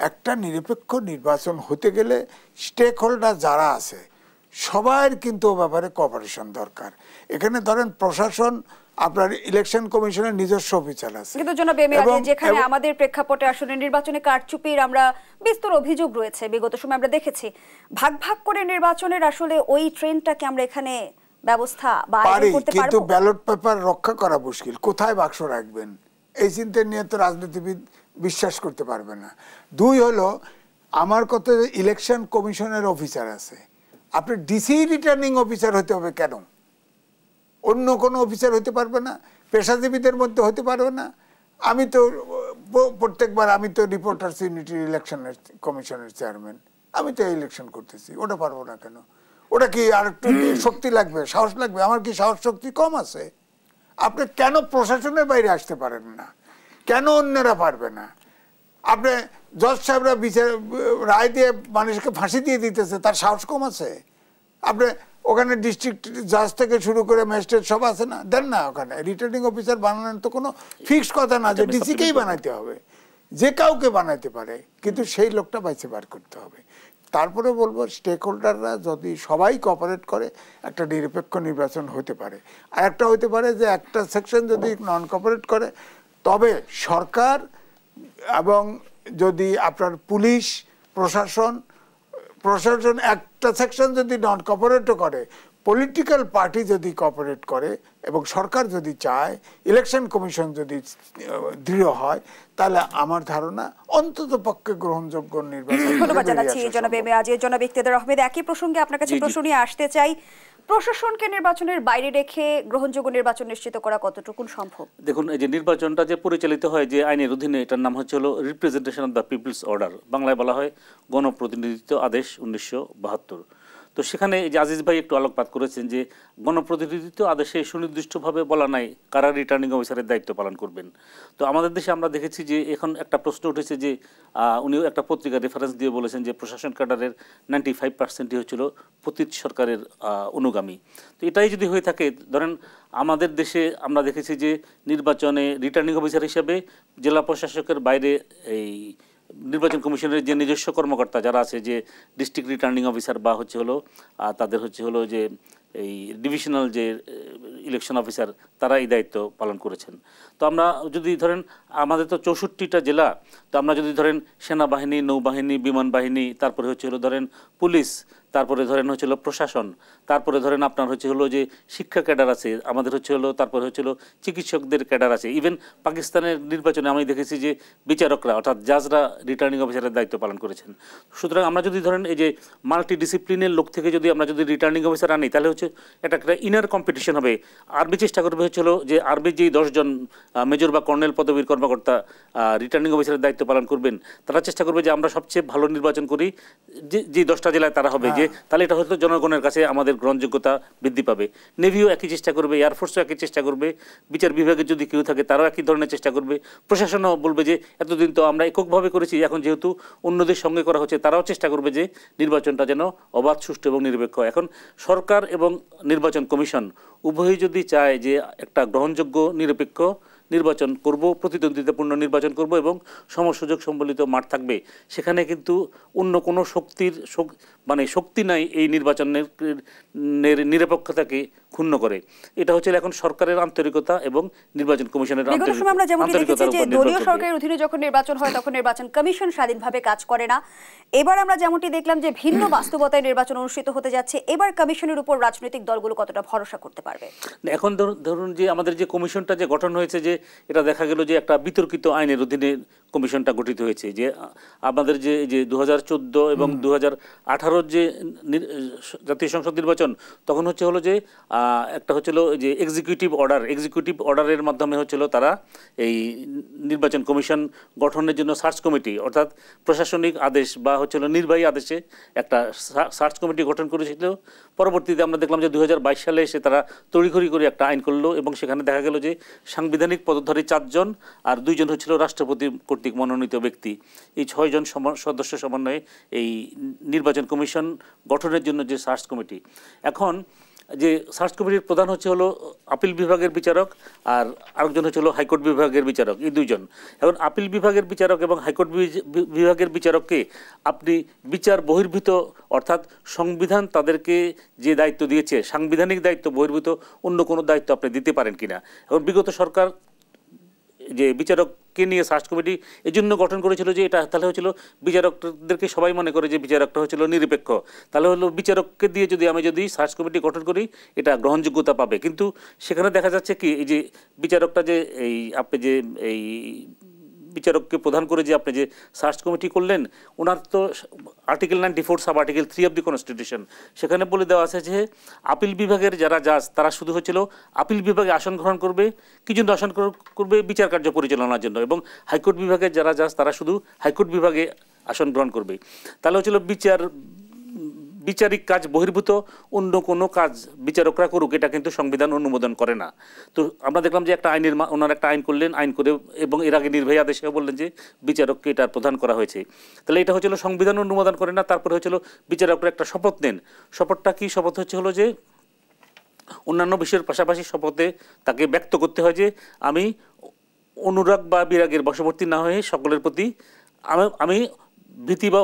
একটা নিরপেক্ষ নির্বাচন হতে গেলে স্টেক হোল্ডার যারা আছে সবার কিন্তু ও ব্যাপারে কোঅপারেশন দরকার। এখানে ধরেন প্রশাসন, আপনার ইলেকশন কমিশনের নিজস্ব অফিসার আছে, কিন্তু জনাব যেখানে আমাদের প্রেক্ষাপটে আসলে নির্বাচনে কারচুপির আমরা বিস্তর অভিযোগ রয়েছে, বিগত সময় আমরা দেখেছি ভাগ ভাগ করে নির্বাচনের আসলে ওই ট্রেন্ডটাকে আমরা এখানে ব্যবস্থা বা আয়োজন করতে পারবো, কিন্তু ব্যালট পেপার রক্ষা করা মুশকিল, কোথায় বাক্স রাখবেন এই চিন্তা নিয়ে তো রাজনীতিবিদ বিশ্বাস করতে পারবে না। 2 হলো, আমার কথা ইলেকশন কমিশনের অফিসার আছে, আপনি ডিসি রিটার্নিং অফিসার হতে হবে কেন? অন্য কোনো অফিসার হতে পারবে না? পেশাজীবীদের মধ্যে হতে পারবে না? আমি তো প্রত্যেকবার আমি তো রিপোর্টার্স ইউনিটি ইলেকশনের কমিশনের চেয়ারম্যান, আমি তো ইলেকশন করতেছি, ওটা পারবো না কেন? ওটা কি আর একটু শক্তি লাগবে, সাহস লাগবে? আমার কি সাহস শক্তি কম আছে? আপনি কেন প্রশাসনের বাইরে আসতে পারেন না? কেন অন্যরা পারবে না? আপনি জজ সাহেবরা বিচার রায় দিয়ে মানুষকে ফাঁসি দিয়ে দিতেছে, তার সাহস কম আছে? আপনি ওখানে ডিস্ট্রিক্ট জাজ থেকে শুরু করে ম্যাজিস্ট্রেট সব আছে না, দেন না। ওখানে রিটার্নিং অফিসার বানানোর তো কোনো ফিক্সড কথা না যে ডিসিকেই বানাইতে হবে, যে কাউকে বানাইতে পারে, কিন্তু সেই লোকটা বাইছে বার করতে হবে। তারপরে বলবো, স্টেক হোল্ডাররা যদি সবাই কোঅপারেট করে একটা নিরপেক্ষ নির্বাচন হতে পারে। আর একটা হতে পারে যে একটা সেকশন যদি নন কোঅপারেট করে, তবে সরকার এবং যদি আপনার পুলিশ প্রশাসন একটা সেকশন যদি নন কোঅপারেটও করে, পলিটিক্যাল পার্টি যদি কোঅপারেট করে এবং সরকার যদি চায়, ইলেকশন কমিশন যদি দৃঢ় হয়, তাহলে আমার ধারণা অন্তত পক্ষে গ্রহণযোগ্য নির্বাচন। ধন্যবাদ জানাচ্ছি জনাব জনাব ইকতেদার আহমেদ। একই প্রসঙ্গে আপনার কাছে প্রশ্ন নিয়ে আসতে চাই, প্রশাসনকে নির্বাচনের বাইরে রেখে গ্রহণযোগ্য নির্বাচন নিশ্চিত করা কতটুকু সম্ভব? দেখুন, এই যে নির্বাচনটা যে পরিচালিত হয় যে আইনের অধীনে, এটার নাম হচ্ছে representation of the people's order, বাংলায় বলা হয় গণপ্রতিনিধিত্ব আদেশ 1972। তো তো সেখানে যে আজিজ ভাই একটু আলোকপাত করেছেন যে গণপ্রতিনিধিত্ব আদেশে সুনির্দিষ্টভাবে বলা নাই কারা রিটার্নিং অফিসারের দায়িত্ব পালন করবেন। তো আমাদের দেশে আমরা দেখেছি যে এখন একটা প্রশ্ন উঠেছে যে উনিও একটা পত্রিকার রেফারেন্স দিয়ে বলেছেন যে প্রশাসন ক্যাডারের 95% হচ্ছিল পতিত সরকারের অনুগামী। তো এটাই যদি হয়ে থাকে, ধরেন আমাদের দেশে আমরা দেখেছি যে নির্বাচনে রিটার্নিং অফিসার হিসেবে জেলা প্রশাসকের বাইরে এই নির্বাচন কমিশনের যে নিজস্ব কর্মকর্তা যারা আছে, যে ডিস্ট্রিক্ট রিটার্নিং অফিসার বা তাদের যে এই ডিভিশনাল যে ইলেকশন অফিসার, তারা এই দায়িত্ব পালন করেছেন। তো আমরা যদি ধরেন আমাদের তো 64টা জেলা, তো আমরা যদি ধরেন সেনাবাহিনী, নৌবাহিনী, বিমান বাহিনী, তারপরে ধরেন পুলিশ, তারপরে ধরেন প্রশাসন, তারপরে ধরেন আপনার যে শিক্ষা ক্যাডার আছে আমাদের, তারপরে চিকিৎসকদের ক্যাডার আছে। ইভেন পাকিস্তানের নির্বাচনে আমি দেখেছি যে বিচারকরা অর্থাৎ জাজরা রিটার্নিং অফিসারের দায়িত্ব পালন করেছেন। সুতরাং আমরা যদি ধরেন এই যে মাল্টি ডিসিপ্লিনের লোক থেকে আমরা যদি রিটার্নিং অফিসার আনি, তাহলে একটা ইনার কম্পিটিশন হবে। আরবি চেষ্টা করবে যে আরবির যেই 10 জন মেজর বা কর্নেল পদবীর কর্মকর্তা রিটার্নিং অফিসারের দায়িত্ব পালন করবেন, তারা চেষ্টা করবে যে আমরা সবচেয়ে ভালো নির্বাচন করি, যে 10টা জেলায় তারা হবে, যে তাহলে এটা হয়তো জনগণের কাছে আমাদের গ্রহণযোগ্যতা বৃদ্ধি পাবে। নেভিও একই চেষ্টা করবে, এয়ারফোর্সও একই চেষ্টা করবে, বিচার বিভাগের যদি কেউ থাকে তারাও একই ধরনের চেষ্টা করবে। প্রশাসনও বলবে যে এতদিন তো আমরা এককভাবে করেছি, এখন যেহেতু অন্যদের সঙ্গে করা হচ্ছে, তারাও চেষ্টা করবে যে নির্বাচনটা যেন অবাধ, সুষ্ঠু এবং নিরপেক্ষ। এখন সরকার এবং নির্বাচন কমিশন উভয়ই যদি চায় যে একটা গ্রহণযোগ্য নিরপেক্ষ নির্বাচন করব, প্রতিদ্বন্দ্বিতাপূর্ণ নির্বাচন করব এবং সমসুযোগ সম্বলিত মাঠ থাকবে, সেখানে কিন্তু অন্য কোনো শক্তি নাই এই নির্বাচনের নিরপেক্ষতাকে ক্ষুণ্ণ করে। এটা এখন সরকারের আন্তরিকতা এবং নির্বাচন কমিশনের আন্তরিকতার উপর নির্ভর করে। দলীয় সরকারের অধীনে যখন নির্বাচন হয় তখন নির্বাচন কমিশন স্বাধীনভাবে কাজ করে না। এবার আমরা যেমনটি দেখলাম যে ভিন্ন বাস্তবতায় নির্বাচন অনুষ্ঠিত হতে যাচ্ছে, এবার কমিশনের উপর রাজনৈতিক দলগুলো কতটা ভরসা করতে পারবে? এখন ধরুন যে আমাদের যে কমিশনটা যে গঠন হয়েছে, যে এটা দেখা গেল যে একটা বিতর্কিত আইনের অধীনে কমিশনটা গঠিত হয়েছে। যে আমাদের যে 2014 এবং 2018 যে জাতীয় সংসদ নির্বাচন, তখন যে একটা যে এক্সিকিউটিভ অর্ডারের মাধ্যমে তারা এই নির্বাচন কমিশন গঠনের জন্য সার্চ কমিটি, অর্থাৎ প্রশাসনিক আদেশ বা নির্বাহী আদেশে একটা সার্চ কমিটি গঠন করেছিল। পরবর্তীতে আমরা দেখলাম যে 2022 সালে এসে তারা তড়িঘড়ি করে একটা আইন করলো এবং সেখানে দেখা গেল যে সাংবিধানিক পদধারী 4 জন আর 2 জন রাষ্ট্রপতি কর্তৃক মনোনীত ব্যক্তি। এই 6 জন সদস্য সমন্বয়ে এই নির্বাচন কমিশন গঠনের জন্য যে সার্চ কমিটি, এখন যে সার্চ কমিটির প্রধান আপিল বিভাগের বিচারক আর আরেকজন হাইকোর্ট বিভাগের বিচারক, এই 2 জন। এখন আপিল বিভাগের বিচারক এবং হাইকোর্ট বিভাগের বিচারককে আপনি বিচার বহির্ভূত, অর্থাৎ সংবিধান তাদেরকে যে দায়িত্ব দিয়েছে সাংবিধানিক দায়িত্ব বহির্ভূত অন্য কোনো দায়িত্ব আপনি দিতে পারেন কিনা। এখন বিগত সরকার যে বিচারককে নিয়ে সার্চ কমিটি এই জন্য গঠন করেছিল যে এটা তাহলে বিচারকদেরকে সবাই মনে করে যে বিচারকটা নিরপেক্ষ, তাহলে বিচারককে দিয়ে আমি যদি সার্চ কমিটি গঠন করি এটা গ্রহণযোগ্যতা পাবে। কিন্তু সেখানে দেখা যাচ্ছে কি, এই যে বিচারকটা যে আপনি যে এই বিচারককে প্রধান করে যে আপনি যে সার্চ কমিটি করলেন, ওনার তো article 94 sub article 3 of the constitution, সেখানে বলে দেওয়া আছে যে আপিল বিভাগের যারা জাজ তারা শুধু আপিল বিভাগে আসন গ্রহণ করবে, কি জন্য আসন করবে, বিচার কার্য পরিচালনার জন্য, এবং হাইকোর্ট বিভাগের যারা জাজ তারা শুধু হাইকোর্ট বিভাগে আসন গ্রহণ করবে। তাহলে বিচারিক কাজ বহির্ভূত অন্য কোনো কাজ বিচারকরা করুক, এটা কিন্তু সংবিধান অনুমোদন করে না। তো আমরা দেখলাম যে ওনার একটা আইন করলেন, আইন করে এবং এর আগে নির্বাহী আদেশেও বললেন যে বিচারককে এটা প্রদান করা হয়েছে। তাহলে এটা সংবিধান অনুমোদন করে না। তারপরে বিচারকরা একটা শপথ নেন। শপথটা কি? শপথ যে অন্যান্য বিষয়ের পাশাপাশি শপথে তাকে ব্যক্ত করতে হয় যে আমি অনুরাগ বা বিরাগের বশবর্তী না হয়ে সকলের প্রতি আমি ভীতি বা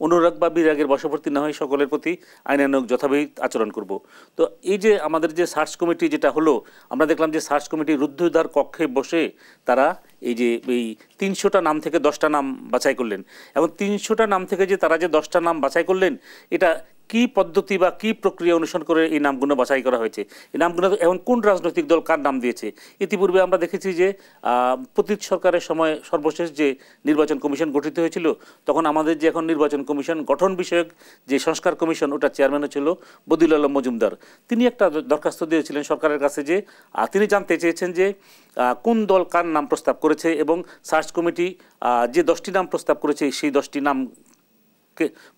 অনুরাগ বা বিরাগের বশবর্তী না হয়ে সকলের প্রতি আইনানুগ যথাবিহিত আচরণ করব। তো এই যে আমাদের যে সার্চ কমিটি যেটা হলো, আমরা দেখলাম যে সার্চ কমিটি রুদ্ধদ্বার কক্ষে বসে তারা এই 300টা নাম থেকে 10টা নাম বাছাই করলেন। এবং 300টা নাম থেকে যে তারা যে 10টা নাম বাছাই করলেন, এটা কি পদ্ধতি বা কি প্রক্রিয়া অনুসরণ করে এই নামগুলো বাছাই করা হয়েছে, এই নামগুলো এখন কোন রাজনৈতিক দল কার নাম দিয়েছে। ইতিপূর্বে আমরা দেখেছি যে পতিত সরকারের সময় সর্বশেষ যে নির্বাচন কমিশন গঠিত হয়েছিল, তখন আমাদের যে এখন নির্বাচন কমিশন গঠন বিষয়ক যে সংস্কার কমিশন, ওটা চেয়ারম্যান ছিল বদিউল আলম মজুমদার। তিনি একটা দরখাস্ত দিয়েছিলেন সরকারের কাছে যে তিনি জানতে চেয়েছেন যে কোন দল কার নাম প্রস্তাব করেছে এবং সার্চ কমিটি যে 10টি নাম প্রস্তাব করেছে সেই 10টি নাম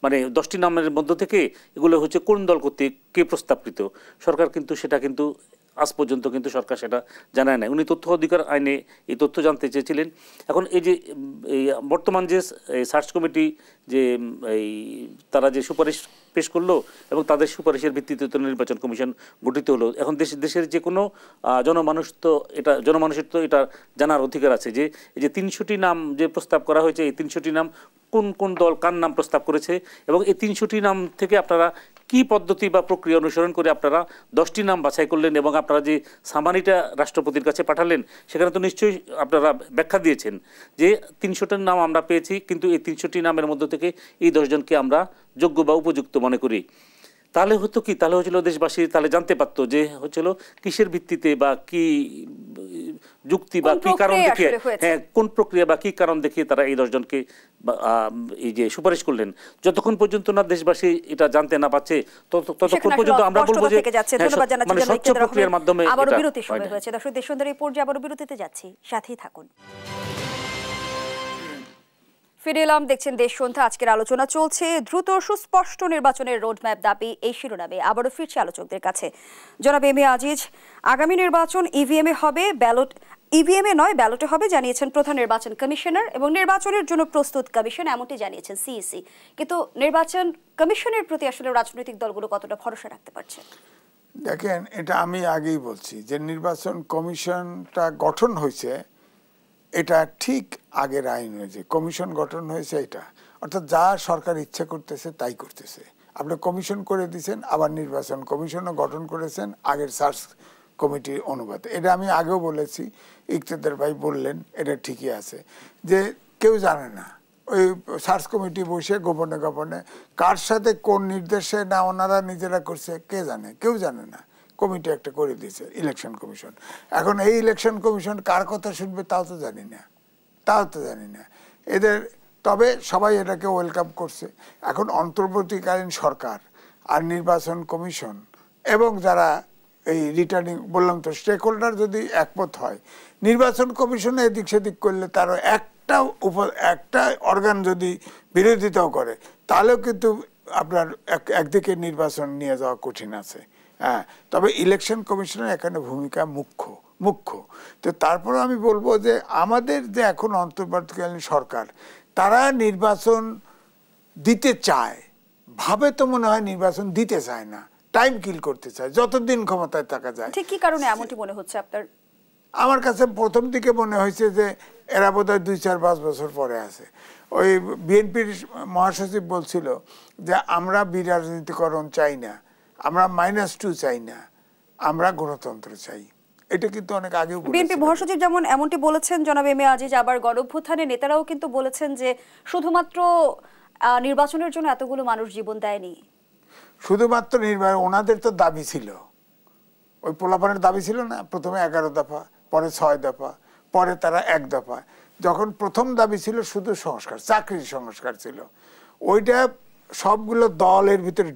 মানে 10টি নামের মধ্য থেকে এগুলো হচ্ছে কোন দল কর্তৃক কে প্রস্তাবকৃত, সরকার কিন্তু সেটা কিন্তু আজ পর্যন্ত কিন্তু সরকার সেটা জানায় না। উনি তথ্য অধিকার আইনে এই তথ্য জানতে চেয়েছিলেন। এখন এই যে এই বর্তমান যে সার্চ কমিটি যে এই তারা যে সুপারিশ পেশ করলো এবং তাদের সুপারিশের ভিত্তিতে তো নির্বাচন কমিশন গঠিত হলো। এখন দেশের যে কোনো জনমানুষের তো এটা জানার অধিকার আছে যে এই যে 300টি নাম যে প্রস্তাব করা হয়েছে, এই 300টি নাম কোন কোন দল কার নাম প্রস্তাব করেছে এবং এই 300টি নাম থেকে আপনারা কি পদ্ধতি বা প্রক্রিয়া অনুসরণ করে আপনারা 10টি নাম বাছাই করলেন এবং আপনারা যে সামানিটা রাষ্ট্রপতির কাছে পাঠালেন সেখানে তো নিশ্চয়ই আপনারা ব্যাখ্যা দিয়েছেন যে 300টার নাম আমরা পেয়েছি, কিন্তু এই 300টি নামের মধ্য থেকে এই 10 জনকে আমরা যোগ্য বা উপযুক্ত মনে করি। তাহলে হতো কি, তাহলে হচ্ছিল দেশবাসী তাহলে জানতে পারতো যে হচ্ছিল কিসের ভিত্তিতে বা কি যুক্তি বা কি কারণ দেখিয়ে, হ্যাঁ কোন প্রক্রিয়া বা কি কারণ দেখিয়ে তারা এই 10 জনকে এই যে সুপারিশ করলেন। যতক্ষণ পর্যন্ত না দেশবাসী এটা জানতে না পারছে ততক্ষণ পর্যন্ত আমরা বলবো যে মানে স্বচ্ছ প্রক্রিয়ার মাধ্যমে। আবারও বিরতির সময় হয়েছে। দর্শক, দেশ সুন্দর এই পর্যায়ে আবারও বিরতিতে যাচ্ছি, সাথেই থাকুন। ফিরে এলাম, দেখছেন দেশ সন্ধ্যা। আজকের আলোচনা চলছে দ্রুত সুস্পষ্ট নির্বাচনের রোডম্যাপ দাবি, এই শিরোনামে আবারও ফিরছে আলোচকদের কাছে। জনাব এম এ আজিজ, আগামী নির্বাচন ইভিএম এ হবে, ইভিএম এ নয় ব্যালটে হবে জানিয়েছেন প্রধান নির্বাচন কমিশনার, এবং নির্বাচনের জন্য প্রস্তুত কমিশন এমনটি জানিয়েছেন সিইসি। কিন্তু নির্বাচন কমিশনের প্রতি আসলে রাজনৈতিক দলগুলো কতটা ভরসা রাখতে পারছে? দেখেন, এটা আমি আগেই বলছি যে নির্বাচন কমিশনটা গঠন হয়েছে এটা ঠিক আগের আইন হয়েছে, কমিশন গঠন হয়েছে এটা, অর্থাৎ যা সরকার ইচ্ছে করতেছে তাই করতেছে। আপনি কমিশন করে দিয়েছেন, আবার নির্বাচন কমিশনও গঠন করেছেন আগের সার্চ কমিটির অনুপাতে। এটা আমি আগেও বলেছি, ইকতেদার ভাই বললেন, এটা ঠিকই আছে যে কেউ জানে না ওই সার্চ কমিটি বসে গোপনে গোপনে কার সাথে কোন নির্দেশে না ওনারা নিজেরা করছে কে জানে, কেউ জানে না। কমিটি একটা করে দিয়েছে ইলেকশন কমিশন। এখন এই ইলেকশন কমিশন কার কথা শুনবে তাও তো জানি না এদের, তবে সবাই এটাকে ওয়েলকাম করছে। এখন অন্তর্বর্তীকালীন সরকার আর নির্বাচন কমিশন এবং যারা এই রিটার্নিং বললাম তো স্টেক হোল্ডার যদি একমত হয়, নির্বাচন কমিশনে এদিক সেদিক করলে তারও একটা অর্গান যদি বিরোধিতাও করে তাহলেও কিন্তু আপনার একদিকে নির্বাচন নিয়ে যাওয়া কঠিন আছে। হ্যাঁ, তবে ইলেকশন কমিশনের এখানে ভূমিকা মুখ্য। তো তারপরে আমি বলবো যে আমাদের যে এখন অন্তর্বর্তীকালীন সরকার, তারা নির্বাচন দিতে চায়, ভাবে তো মনে হয় নির্বাচন দিতে চায় না, টাইম কিল করতে চায় যতদিন ক্ষমতায় থাকা যায়। ঠিক কি কারণে এমনটি মনে হচ্ছে আপনার? আমার কাছে প্রথম দিকে মনে হয়েছে যে এরা বোধহয় 2-4-5 বছর পরে আছে। ওই বিএনপির মহাসচিব বলছিল যে আমরা বিরাজনীতিকরণ চাই না, আমরা -2 চাই না, আমরা গণতন্ত্র চাই। এটা কিন্তু অনেক আগেও বিএনপি মহাসচিব যেমন এমনটি বলেছেন জনাব এম এ আজিজ, আবার গণঅভ্যুত্থানের নেতারাও কিন্তু বলেছেন যে শুধুমাত্র নির্বাচনের জন্য এতগুলো মানুষ জীবন দেয়নি। শুধুমাত্র নির্বাচন, ওনাদের তো দাবি ছিল, ওই পোলাপানের দাবি ছিল না, প্রথমে 11 দফা, পরে 6 দফা, পরে তারা 1 দফা। যখন প্রথম দাবি ছিল শুধু সংস্কার, চাকরির সংস্কার ছিল, ওইটা সবগুলো দলের ভিতরে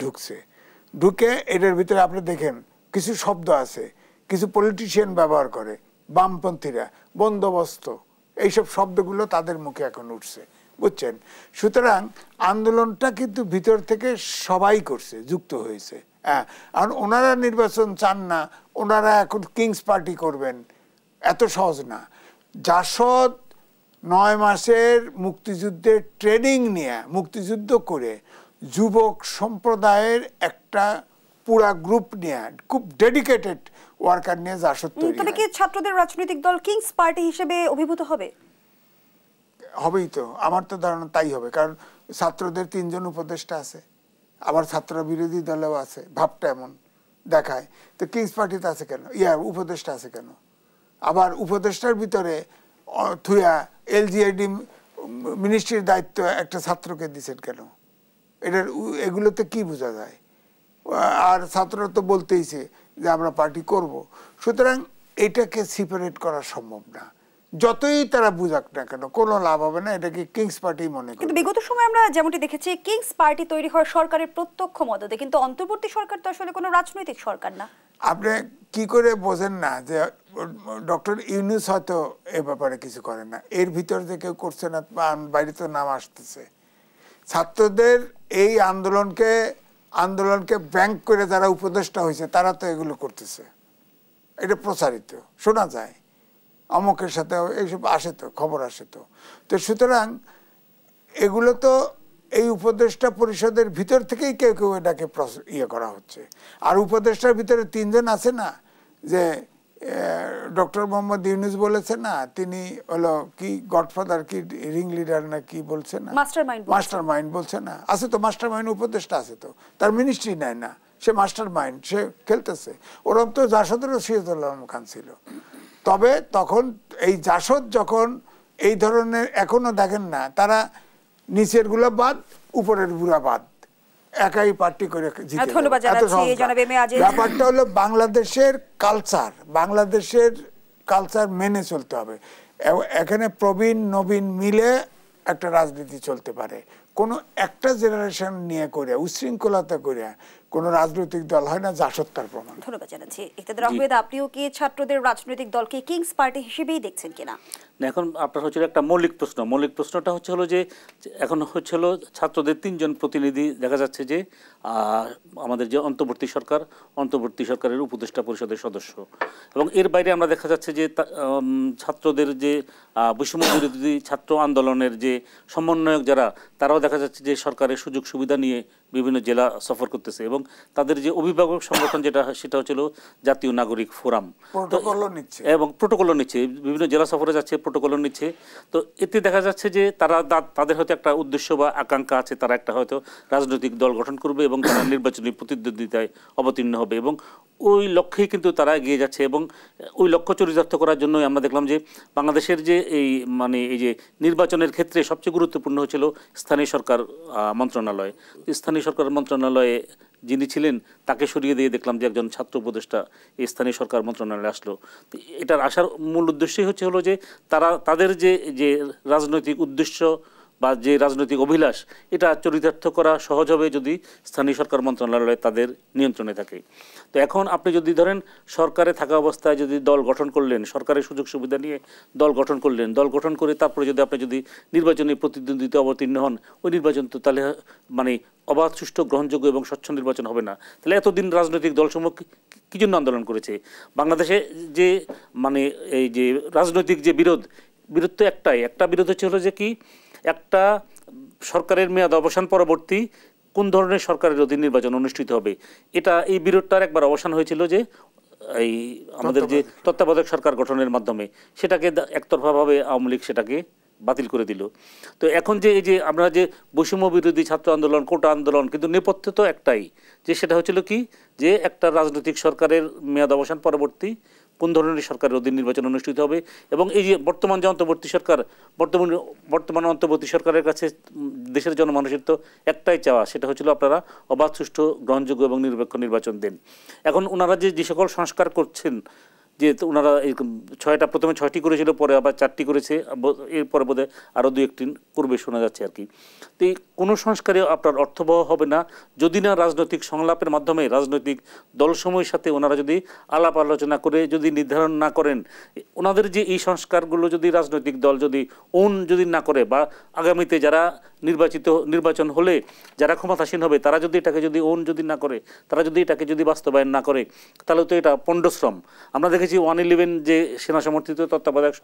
ঢুকে এটার ভিতরে আপনি দেখেন কিছু শব্দ আছে, কিছু পলিটিশিয়ান ব্যবহার করে, বামপন্থীরা, বন্দোবস্ত, এইসব শব্দগুলো তাদের মুখে এখন উঠছে, বুঝছেন? সুতরাং আন্দোলনটা কিন্তু ভিতর থেকে সবাই করছে, যুক্ত হয়েছে। হ্যাঁ, আর ওনারা নির্বাচন চান না, ওনারা এখন কিংস পার্টি করবেন, এত সহজ না। জাসদ 9 মাসের মুক্তিযুদ্ধের ট্রেনিং নিয়ে, মুক্তিযুদ্ধ করে যুবক সম্প্রদায়ের একটা পুরা গ্রুপ নিয়ে, খুব ডেডিকেটেড ওয়ার্কার নিয়ে জাসদ তৈরি। তবে কি ছাত্রদের রাজনৈতিক দল কিংস পার্টি হিসেবে অভিভূত হবেই তো, আমার তো ধারণা তাই হবে, কারণ ছাত্রদের 3 জন উপদেষ্টা আছে, আবার ছাত্র বিরোধী দলেও আছে, ভাবটা এমন দেখায়। তো কিংস পার্টিতে আছে কেন, উপদেষ্টা আছে কেন? আবার উপদেষ্টার ভিতরে থুয়া এলজিআইডি মিনিস্ট্রির দায়িত্ব একটা ছাত্রকে দিচ্ছেন কেন? এগুলোতে কি বোঝা যায়? আর ছাত্ররা তো বলতেইছে যে আমরা পার্টি করব। সুতরাং এটাকে সেপারেট করা সম্ভব না, যতই তারা বুঝাক না কেন, কোনো লাভ হবে না, এটাকে কিংস পার্টি মনে করে। কিন্তু বিগত সময় আমরা যেমনটি দেখেছি কিংস পার্টি তৈরি হয় সরকারের প্রত্যক্ষ মদদে, কিন্তু অন্তর্বর্তী সরকার তো আসলে কোনো রাজনৈতিক সরকার না। আপনি কি করে বোঝেন না যে ডক্টর ইউনূস হয়তো এ ব্যাপারে কিছু করেন না, এর ভিতর যে কেউ করছে না, বাইরে তো নাম আসতেছে। ছাত্রদের এই আন্দোলনকে ব্যাংক করে যারা উপদেষ্টা হয়েছে তারা তো এগুলো করতেছে, এটা প্রচারিত শোনা যায়, অমুকের সাথে এইসব আসে তো, খবর আসে তো। তো সুতরাং এগুলো তো এই উপদেষ্টা পরিষদের ভিতর থেকেই কেউ কেউ এটাকে ইয়ে করা হচ্ছে। আর উপদেষ্টার ভিতরে 3 জন আছে না, যে ডক্টর মোহাম্মদ ইউনুস বলেছে না, তিনি হলো কি গডফাদার কি রিং লিডার না কি বলছে না, মাস্টার মাইন্ড বলছে না, আছে তো মাস্টার মাইন্ড উপদেষ্টা আছে তো, তার মিনিস্ট্রি নেয় না, সে মাস্টার মাইন্ড, সে খেলতেছে। ওরকম তো জাসদেরও সিরাজুল আলম খান ছিল। তবে তখন এই জাসদ যখন এই ধরনের, এখনো দেখেন না তারা নিচের গুলা বাদ উপরের বুড়া বাদ, একাই পার্টি করে জিতে। ব্যাপারটা হলো বাংলাদেশের কালচার মেনে চলতে হবে। এখানে প্রবীণ নবীন মিলে একটা রাজনীতি চলতে পারে। কোনো একটা জেনারেশন নিয়ে করে উশৃঙ্খলতা করে কোনো রাজনৈতিক দল হয় না, জাসদ তার প্রমাণ। ধন্যবাদ জানাচ্ছি। ইকতাদার আহমেদ, আপনিও কি ছাত্রদের রাজনৈতিক দলকে কিংস পার্টি হিসেবেই দেখছেন কিনা? এখন আপনার হচ্ছে একটা মৌলিক প্রশ্নটা হচ্ছে হলো যে এখন হচ্ছে হলো ছাত্রদের 3 জন প্রতিনিধি দেখা যাচ্ছে যে আমাদের যে অন্তর্বর্তী সরকারের উপদেষ্টা পরিষদের সদস্য, এবং এর বাইরে আমরা দেখা যাচ্ছে যে ছাত্রদের যে বৈষম্য বিরোধী ছাত্র আন্দোলনের যে সমন্বয়ক যারা, তারাও দেখা যাচ্ছে যে সরকারের সুযোগ সুবিধা নিয়ে বিভিন্ন জেলা সফর করতেছে, এবং তাদের যে অভিভাবক সংগঠন যেটা, সেটা হচ্ছিল জাতীয় নাগরিক ফোরাম, এবং প্রোটোকলও নিচ্ছে, বিভিন্ন জেলা সফরে যাচ্ছে, প্রোটোকলও নিচ্ছে। তো এতে দেখা যাচ্ছে যে তাদের হয়তো একটা উদ্দেশ্য বা আকাঙ্ক্ষা আছে, তারা একটা হয়তো রাজনৈতিক দল গঠন করবে এবং তারা নির্বাচনী প্রতিদ্বন্দ্বিতায় অবতীর্ণ হবে, এবং ওই লক্ষ্যেই কিন্তু তারা এগিয়ে যাচ্ছে। এবং ওই লক্ষ্য চরিতার্থ করার জন্যই আমরা দেখলাম যে বাংলাদেশের যে এই যে নির্বাচনের ক্ষেত্রে সবচেয়ে গুরুত্বপূর্ণ হচ্ছিল স্থানীয় সরকার মন্ত্রণালয়। স্থানীয় সরকার মন্ত্রণালয়ে যিনি ছিলেন তাকে সরিয়ে দিয়ে দেখলাম যে একজন ছাত্র উপদেষ্টা এই স্থানীয় সরকার মন্ত্রণালয়ে আসলো। এটার আসার মূল উদ্দেশ্যই হচ্ছে হলো যে তাদের যে রাজনৈতিক উদ্দেশ্য বা যে রাজনৈতিক অভিলাষ, এটা চরিতার্থ করা সহজ হবে যদি স্থানীয় সরকার মন্ত্রণালয় তাদের নিয়ন্ত্রণে থাকে। তো এখন আপনি যদি ধরেন সরকারে থাকা অবস্থায় যদি দল গঠন করলেন, সরকারের সুযোগ সুবিধা নিয়ে দল গঠন করলেন, দল গঠন করে তারপরে যদি আপনি যদি নির্বাচনী প্রতিদ্বন্দ্বিতা অবতীর্ণ হন, ওই নির্বাচন তো তাহলে অবাধ, সুষ্ঠু, গ্রহণযোগ্য এবং স্বচ্ছ নির্বাচন হবে না। তাহলে এতদিন রাজনৈতিক দলসমূহ কি জন্য আন্দোলন করেছে? বাংলাদেশে যে এই যে রাজনৈতিক যে বিরোধ তো একটা বিরোধ হচ্ছে হলো যে কি, একটা সরকারের মেয়াদ অবসান পরবর্তী কোন ধরনের সরকারের অধীন নির্বাচন অনুষ্ঠিত হবে, এই বিরোধটার একবার অবসান হয়েছিল যে এই আমাদের যে তত্ত্বাবধায়ক সরকার গঠনের মাধ্যমে, সেটাকে একতরফাভাবে আওয়ামী লীগ সেটাকে বাতিল করে দিল। তো এখন যে এই যে আমরা যে বৈষম্য বিরোধী ছাত্র আন্দোলন, কোটা আন্দোলন, কিন্তু নেপথ্য তো একটাই, যে সেটা হচ্ছিল কি, যে একটা রাজনৈতিক সরকারের মেয়াদ অবসান পরবর্তী কোন ধরনের সরকারের অধীন নির্বাচন অনুষ্ঠিত হবে। এবং এই যে বর্তমান যে অন্তর্বর্তী সরকার, বর্তমান অন্তর্বর্তী সরকারের কাছে দেশের জনমানুষের তো একটাই চাওয়া, সেটা হচ্ছিল আপনারা অবাধ, সুষ্ঠু, গ্রহণযোগ্য এবং নিরপেক্ষ নির্বাচন দেন। এখন ওনারা যে সকল সংস্কার করছেন, যে ওনারা প্রথমে 6টি করেছিল, পরে আবার 4টি করেছে, এরপরে বোধহয় আরও 2-1টি করবে শোনা যাচ্ছে আর কি। তো এই কোনো সংস্কারে আপনার অর্থবহ হবে না যদি না রাজনৈতিক সংলাপের মাধ্যমে রাজনৈতিক দলসমূহের সাথে ওনারা যদি আলাপ আলোচনা করে যদি নির্ধারণ না করেন, ওনাদের যে এই সংস্কারগুলো যদি রাজনৈতিক দল যদি যদি না করে, বা আগামীতে যারা নির্বাচন হলে যারা ক্ষমতাসীন হবে তারা যদি এটাকে যদি যদি না করে, তারা যদি এটাকে যদি বাস্তবায়ন না করে, তাহলে তো এটা পণ্ডশ্রম। আমরা দেখেছি 111 যে সেনা সমর্থিত তত্ত্বাবধায়ক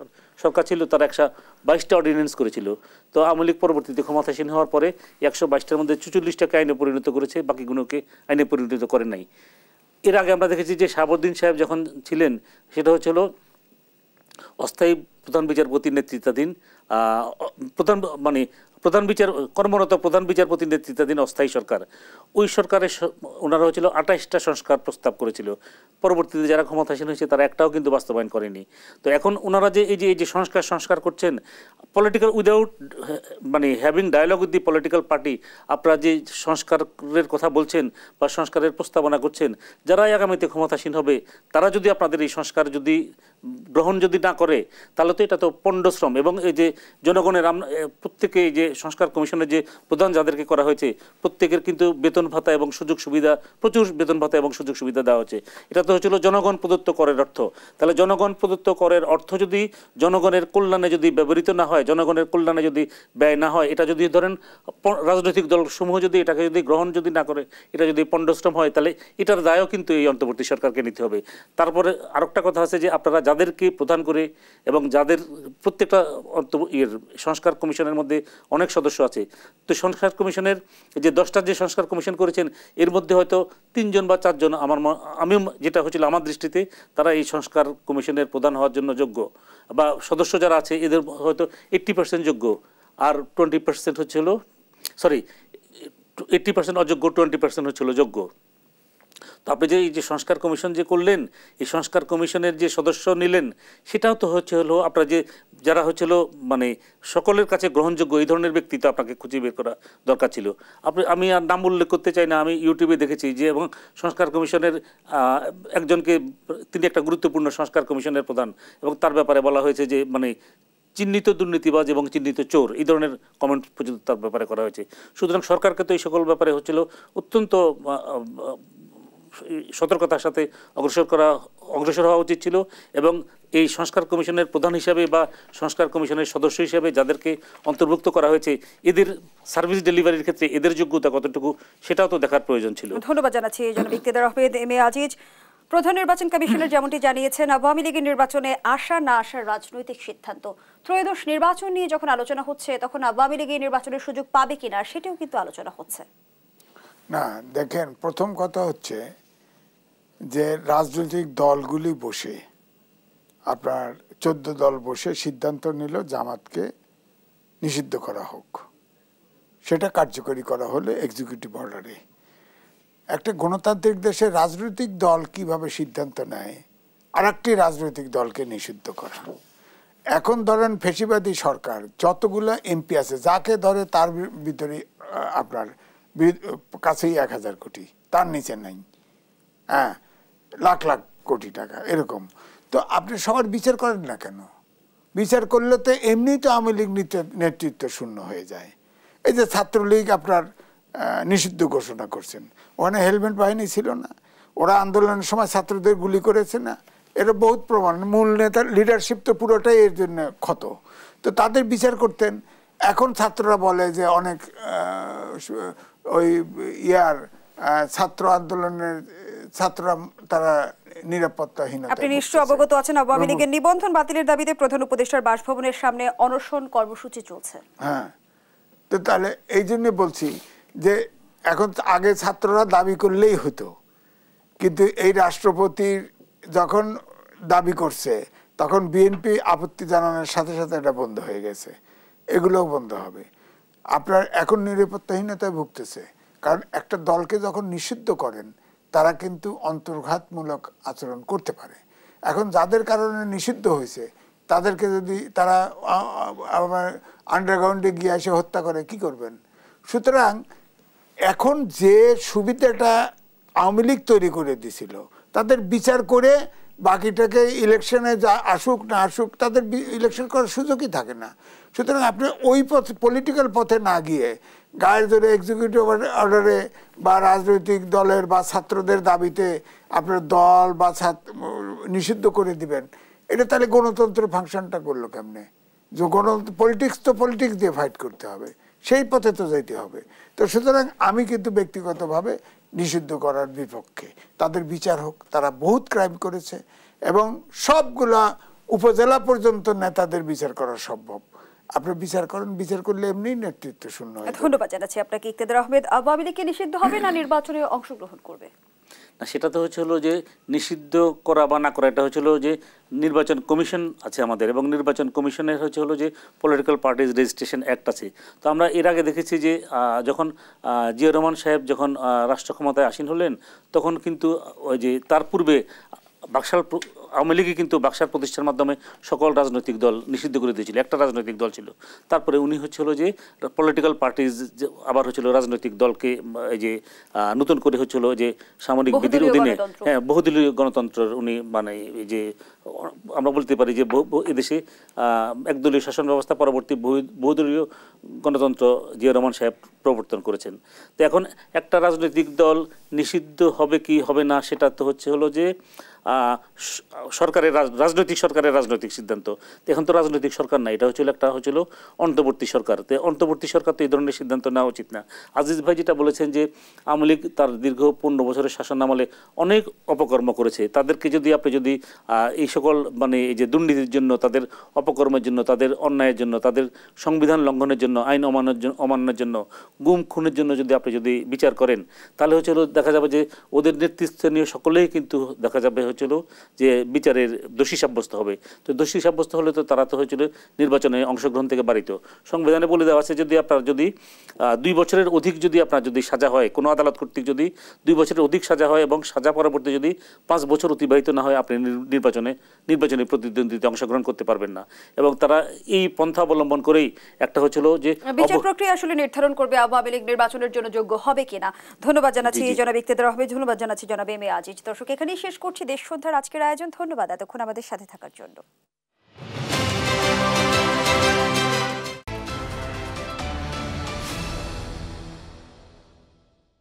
সরকার ছিল, তারা 122টা অর্ডিন্যান্স করেছিল। তো আওয়ামী লীগ পরবর্তীতে ক্ষমতাসীন হওয়ার পরে 122টার মধ্যে 44টাকে আইনে পরিণত করেছে, বাকিগুলোকে আইনে পরিণত করে নাই। এর আগে আমরা দেখেছি যে শাহাবুদ্দিন সাহেব যখন ছিলেন, সেটা হচ্ছিল অস্থায়ী প্রধান বিচারপতির নেতৃত্বাধীন কর্মরত প্রধান বিচারপতির নেতৃত্বাধীন অস্থায়ী সরকার। ওই সরকারের ওনারা হচ্ছিল 28টা সংস্কার প্রস্তাব করেছিল, পরবর্তীতে যারা ক্ষমতাসীন হয়েছে তারা একটাও কিন্তু বাস্তবায়ন করেনি। তো এখন ওনারা যে এই যে সংস্কার করছেন, political without having dialogue with the political party, আপনারা যে সংস্কারের কথা বলছেন বা সংস্কারের প্রস্তাবনা করছেন, যারা আগামীতে ক্ষমতাসীন হবে তারা যদি আপনাদের এই সংস্কার যদি গ্রহণ যদি না করে তাহলে তো এটা তো পণ্ডশ্রম। এবং এই যে জনগণের প্রত্যেকে এই যে সংস্কার কমিশনের যে প্রধান যাদেরকে করা হয়েছে প্রত্যেকের কিন্তু বেতন ভাতা এবং সুযোগ সুবিধা, প্রচুর বেতন ভাতা এবং সুযোগ সুবিধা দেওয়া হচ্ছে। এটা তো হচ্ছিল জনগণ প্রদত্ত করের অর্থ। তাহলে জনগণ প্রদত্ত করের অর্থ যদি জনগণের কল্যাণে যদি ব্যবহৃত না হয়, জনগণের কল্যাণে যদি ব্যয় না হয়, এটা যদি ধরেন রাজনৈতিক দলসমূহ যদি এটাকে যদি গ্রহণ যদি না করে, এটা যদি পণ্ডশ্রম হয়, তাহলে এটার দায়ও কিন্তু এই অন্তর্বর্তী সরকারকে নিতে হবে। তারপরে আরেকটা কথা আছে যে আপনারা যাদেরকে প্রধান করে এবং যাদের প্রত্যেকটা সংস্কার কমিশনের মধ্যে অনেক সদস্য আছে, তো সংস্কার কমিশনের যে 10টা যে সংস্কার কমিশন করেছেন এর মধ্যে হয়তো 3 জন বা 4 জন আমি যেটা হচ্ছিল আমার দৃষ্টিতে তারা এই সংস্কার কমিশনের প্রধান হওয়ার জন্য যোগ্য, বা সদস্য যারা আছে এদের হয়তো 80% যোগ্য, আর 20% হচ্ছিল 80% অযোগ্য, 20% হচ্ছিল যোগ্য। তো আপনি যে এই যে সংস্কার কমিশন যে করলেন, এই সংস্কার কমিশনের যে সদস্য নিলেন সেটাও তো হলো আপনারা যে যারা হচ্ছিল মানে সকলের কাছে গ্রহণযোগ্য এই ধরনের ব্যক্তি তো আপনাকে খুঁজে বের করা দরকার ছিল। আমি আর নাম উল্লেখ করতে চাই না, আমি ইউটিউবে দেখেছি যে এবং সংস্কার কমিশনের একজনকে, তিনি একটা গুরুত্বপূর্ণ সংস্কার কমিশনের প্রধান, এবং তার ব্যাপারে বলা হয়েছে যে মানে চিহ্নিত দুর্নীতিবাজ এবং চিহ্নিত চোর, এই ধরনের কমেন্ট পর্যন্ত তার ব্যাপারে করা হয়েছে। সুতরাং সরকারকে তো এই সকল ব্যাপারে হচ্ছিল অত্যন্ত সতর্কতার সাথে অগ্রসর হওয়া উচিত ছিল। এবং এই সংস্কার কমিশনের প্রধান হিসাবে বা সংস্কার কমিশনের সদস্য হিসাবে যাদেরকে অন্তর্ভুক্ত করা হয়েছে এদের সার্ভিস ডেলিভারির ক্ষেত্রে এদের যোগ্যতা কতটুকু সেটাও তো দেখার প্রয়োজন ছিল। ধন্যবাদ জানাচ্ছি জনাব ইকতেদার আহমেদ। এম এ আজিজ, প্রধান নির্বাচন কমিশনার যেমনটি জানিয়েছেন, আওয়ামী লীগের নির্বাচনে আসা না আসার রাজনৈতিক সিদ্ধান্ত। ত্রয়োদশ নির্বাচন নিয়ে যখন আলোচনা হচ্ছে তখন আওয়ামী লীগ নির্বাচনের সুযোগ পাবে কিনা সেটাও কিন্তু আলোচনা হচ্ছে। না দেখেন, প্রথম কথা হচ্ছে যে রাজনৈতিক দলগুলি বসে, আপনার 14 দল বসে সিদ্ধান্ত নিল জামাতকে নিষিদ্ধ করা হোক, সেটা কার্যকরী করা হলে এক্সিকিউটিভ অর্ডারে। একটা গণতান্ত্রিক দেশে রাজনৈতিক দল কিভাবে সিদ্ধান্ত নেয় আর একটি রাজনৈতিক দলকে নিষিদ্ধ করা। এখন ধরেন ফেসিবাদী সরকার যতগুলো এমপি আছে যাকে ধরে তার ভিতরে আপনার কাছেই 1000 কোটি, তার নিচে নাই, হ্যাঁ, লাখ লাখ কোটি টাকা এরকম। তো আপনি সবার বিচার করেন না কেন? বিচার করলে তো এমনি তো আওয়ামী লীগ নেতৃত্ব শূন্য হয়ে যায়। এই যে ছাত্রলীগ আপনার নিষিদ্ধ ঘোষণা করছেন, ওখানে হেলমেট বাহিনী ছিল না, ওরা আন্দোলনের সময় ছাত্রদের গুলি করেছে না, এর বহুত প্রমাণ। মূল নেতার লিডারশিপ তো পুরোটাই এর জন্য ক্ষত। তো তাদের বিচার করতেন। এখন ছাত্ররা বলে যে অনেক ওই ছাত্র আন্দোলনের ছাত্ররা তারা নিরাপত্তাহীনতা। আপনি নিশ্চয় অবগত আছেন আওয়ামী লীগের নিবন্ধন বাতিলের দাবিতে প্রধান উপদেষ্টার বাসভবনের সামনে অনশন কর্মসূচি চলছে। হ্যাঁ, তো তাহলে এই জন্য বলছি যে এখন আগে ছাত্ররা দাবি করলেই হতো, কিন্তু এই রাষ্ট্রপতির যখন দাবি করছে তখন বিএনপি আপত্তি জানানোর সাথে সাথে এটা বন্ধ হয়ে গেছে। এগুলোও বন্ধ হবে। আপনার এখন নিরাপত্তাহীনতায় ভুগতেছে, কারণ একটা দলকে যখন নিষিদ্ধ করেন তারা কিন্তু অন্তর্ঘাতমূলক আচরণ করতে পারে। এখন যাদের কারণে নিষিদ্ধ হয়েছে তাদেরকে যদি তারা আন্ডারগ্রাউন্ডে গিয়ে এসে হত্যা করে, কি করবেন? সুতরাং এখন যে সুবিধাটা আওয়ামী লীগ তৈরি করে দিছিল, তাদের বিচার করে বাকিটাকে ইলেকশনে যা আসুক না আসুক তাদের ইলেকশন করার সুযোগই থাকে না। সুতরাং আপনি ওই পথে, পলিটিক্যাল পথে না গিয়ে গায়ের জোরে এক্সিকিউটিভ অর্ডারে বা রাজনৈতিক দলের বা ছাত্রদের দাবিতে আপনার দল বা নিষিদ্ধ করে দিবেন, এটা তাহলে গণতন্ত্রের ফাংশনটা করলো কেমনে? যে পলিটিক্স তো পলিটিক্স দিয়ে ফাইট করতে হবে, সেই পথে তো যেতে হবে। তো সুতরাং আমি কিন্তু ব্যক্তিগতভাবে নিষিদ্ধ করার বিপক্ষে। তাদের বিচার হোক, তারা বহুত ক্রাইম করেছে এবং সবগুলা উপজেলা পর্যন্ত নেতাদের বিচার করা সম্ভব। আপনি বিচার করেন, বিচার করলে এমনি নেতৃত্ব শূন্য হয়। ধন্যবাদ জানাচ্ছি আপনাকে ইকতেদার আহমেদ। আওয়ামী লীগকে নিষিদ্ধ হবে না নির্বাচনে অংশগ্রহণ করবে? না, সেটা তো হচ্ছে হলো যে নিষিদ্ধ করা বা না করা, এটা হচ্ছে হলো যে নির্বাচন কমিশন আছে আমাদের, এবং নির্বাচন কমিশনের হচ্ছে হলো যে পলিটিক্যাল পার্টিজ রেজিস্ট্রেশন অ্যাক্ট আছে। তো আমরা এর আগে দেখেছি যে যখন জিয়া রহমান সাহেব যখন রাষ্ট্র ক্ষমতায় আসীন হলেন তখন কিন্তু ওই যে তার পূর্বে বাকশাল আওয়ামী লীগই কিন্তু বাকশাল প্রতিষ্ঠার মাধ্যমে সকল রাজনৈতিক দল নিষিদ্ধ করে দিয়েছিল, একটা রাজনৈতিক দল ছিল। তারপরে উনি হচ্ছিল যে পলিটিক্যাল পার্টিজ আবার হচ্ছিল রাজনৈতিক দলকে এই যে নতুন করে হচ্ছিল যে সামরিক বিধির অধীনে, হ্যাঁ, বহুদলীয় গণতন্ত্রের উনি মানে এই যে আমরা বলতে পারি যে এদেশে একদলীয় শাসন ব্যবস্থা পরবর্তী বহুদলীয় গণতন্ত্র জিয়া রহমান সাহেব প্রবর্তন করেছেন। তো এখন একটা রাজনৈতিক দল নিষিদ্ধ হবে কি হবে না সেটা তো হলো যে সরকারের রাজনৈতিক সিদ্ধান্ত। এখন তো রাজনৈতিক সরকার না, এটা হচ্ছিল অন্তর্বর্তী সরকার। তো অন্তর্বর্তী সরকার তো এই ধরনের সিদ্ধান্ত নেওয়া উচিত না। আজিজ ভাই যেটা বলেছেন যে আওয়ামী লীগ তার দীর্ঘ 15 বছরের শাসন আমলে অনেক অপকর্ম করেছে, তাদেরকে যদি আপনি যদি এই সকল মানে এই যে দুর্নীতির জন্য, তাদের অপকর্মের জন্য, তাদের অন্যায়ের জন্য, তাদের সংবিধান লঙ্ঘনের জন্য, আইন অমান্যের জন্য, গুম খুনের জন্য যদি আপনি যদি বিচার করেন, তাহলে দেখা যাবে যে ওদের নেতৃস্থানীয় সকলেই কিন্তু দেখা যাবে যে বিচারের দোষী সাব্যস্ত হবে। তো দোষী সাব্যস্ত হলে তো তারা তো নির্বাচনে অংশগ্রহণ থেকে বাড়িত। সংবিধানে বলে দেওয়া আছে যদি আপনার যদি 2 বছরের অধিক যদি আপনার যদি সাজা হয়, কোনো আদালত কর্তৃক যদি 2 বছরের অধিক সাজা হয় এবং সাজা পরবর্তী যদি 5 বছর অতিবাহিত না হয়, আপনি নির্বাচনী প্রতিদ্বন্দ্বিতায় অংশগ্রহণ করতে পারবেন না। এবং তারা এই পন্থা অবলম্বন করেই একটা যে বিচার প্রক্রিয়া আসলে নির্ধারণ করবে আওয়ামী লীগ নির্বাচনের জন্য যোগ্য হবে কিনা। ধন্যবাদ জানাচ্ছি জনাব ইকতেদার আহমেদ, ধন্যবাদ জানাচ্ছি জনাব এম এ আজিজ। দর্শক, এখানেই শেষ করছি দেশ সন্ধ্যার আজকের আয়োজন। ধন্যবাদ এতক্ষণ আমাদের সাথে থাকার জন্য।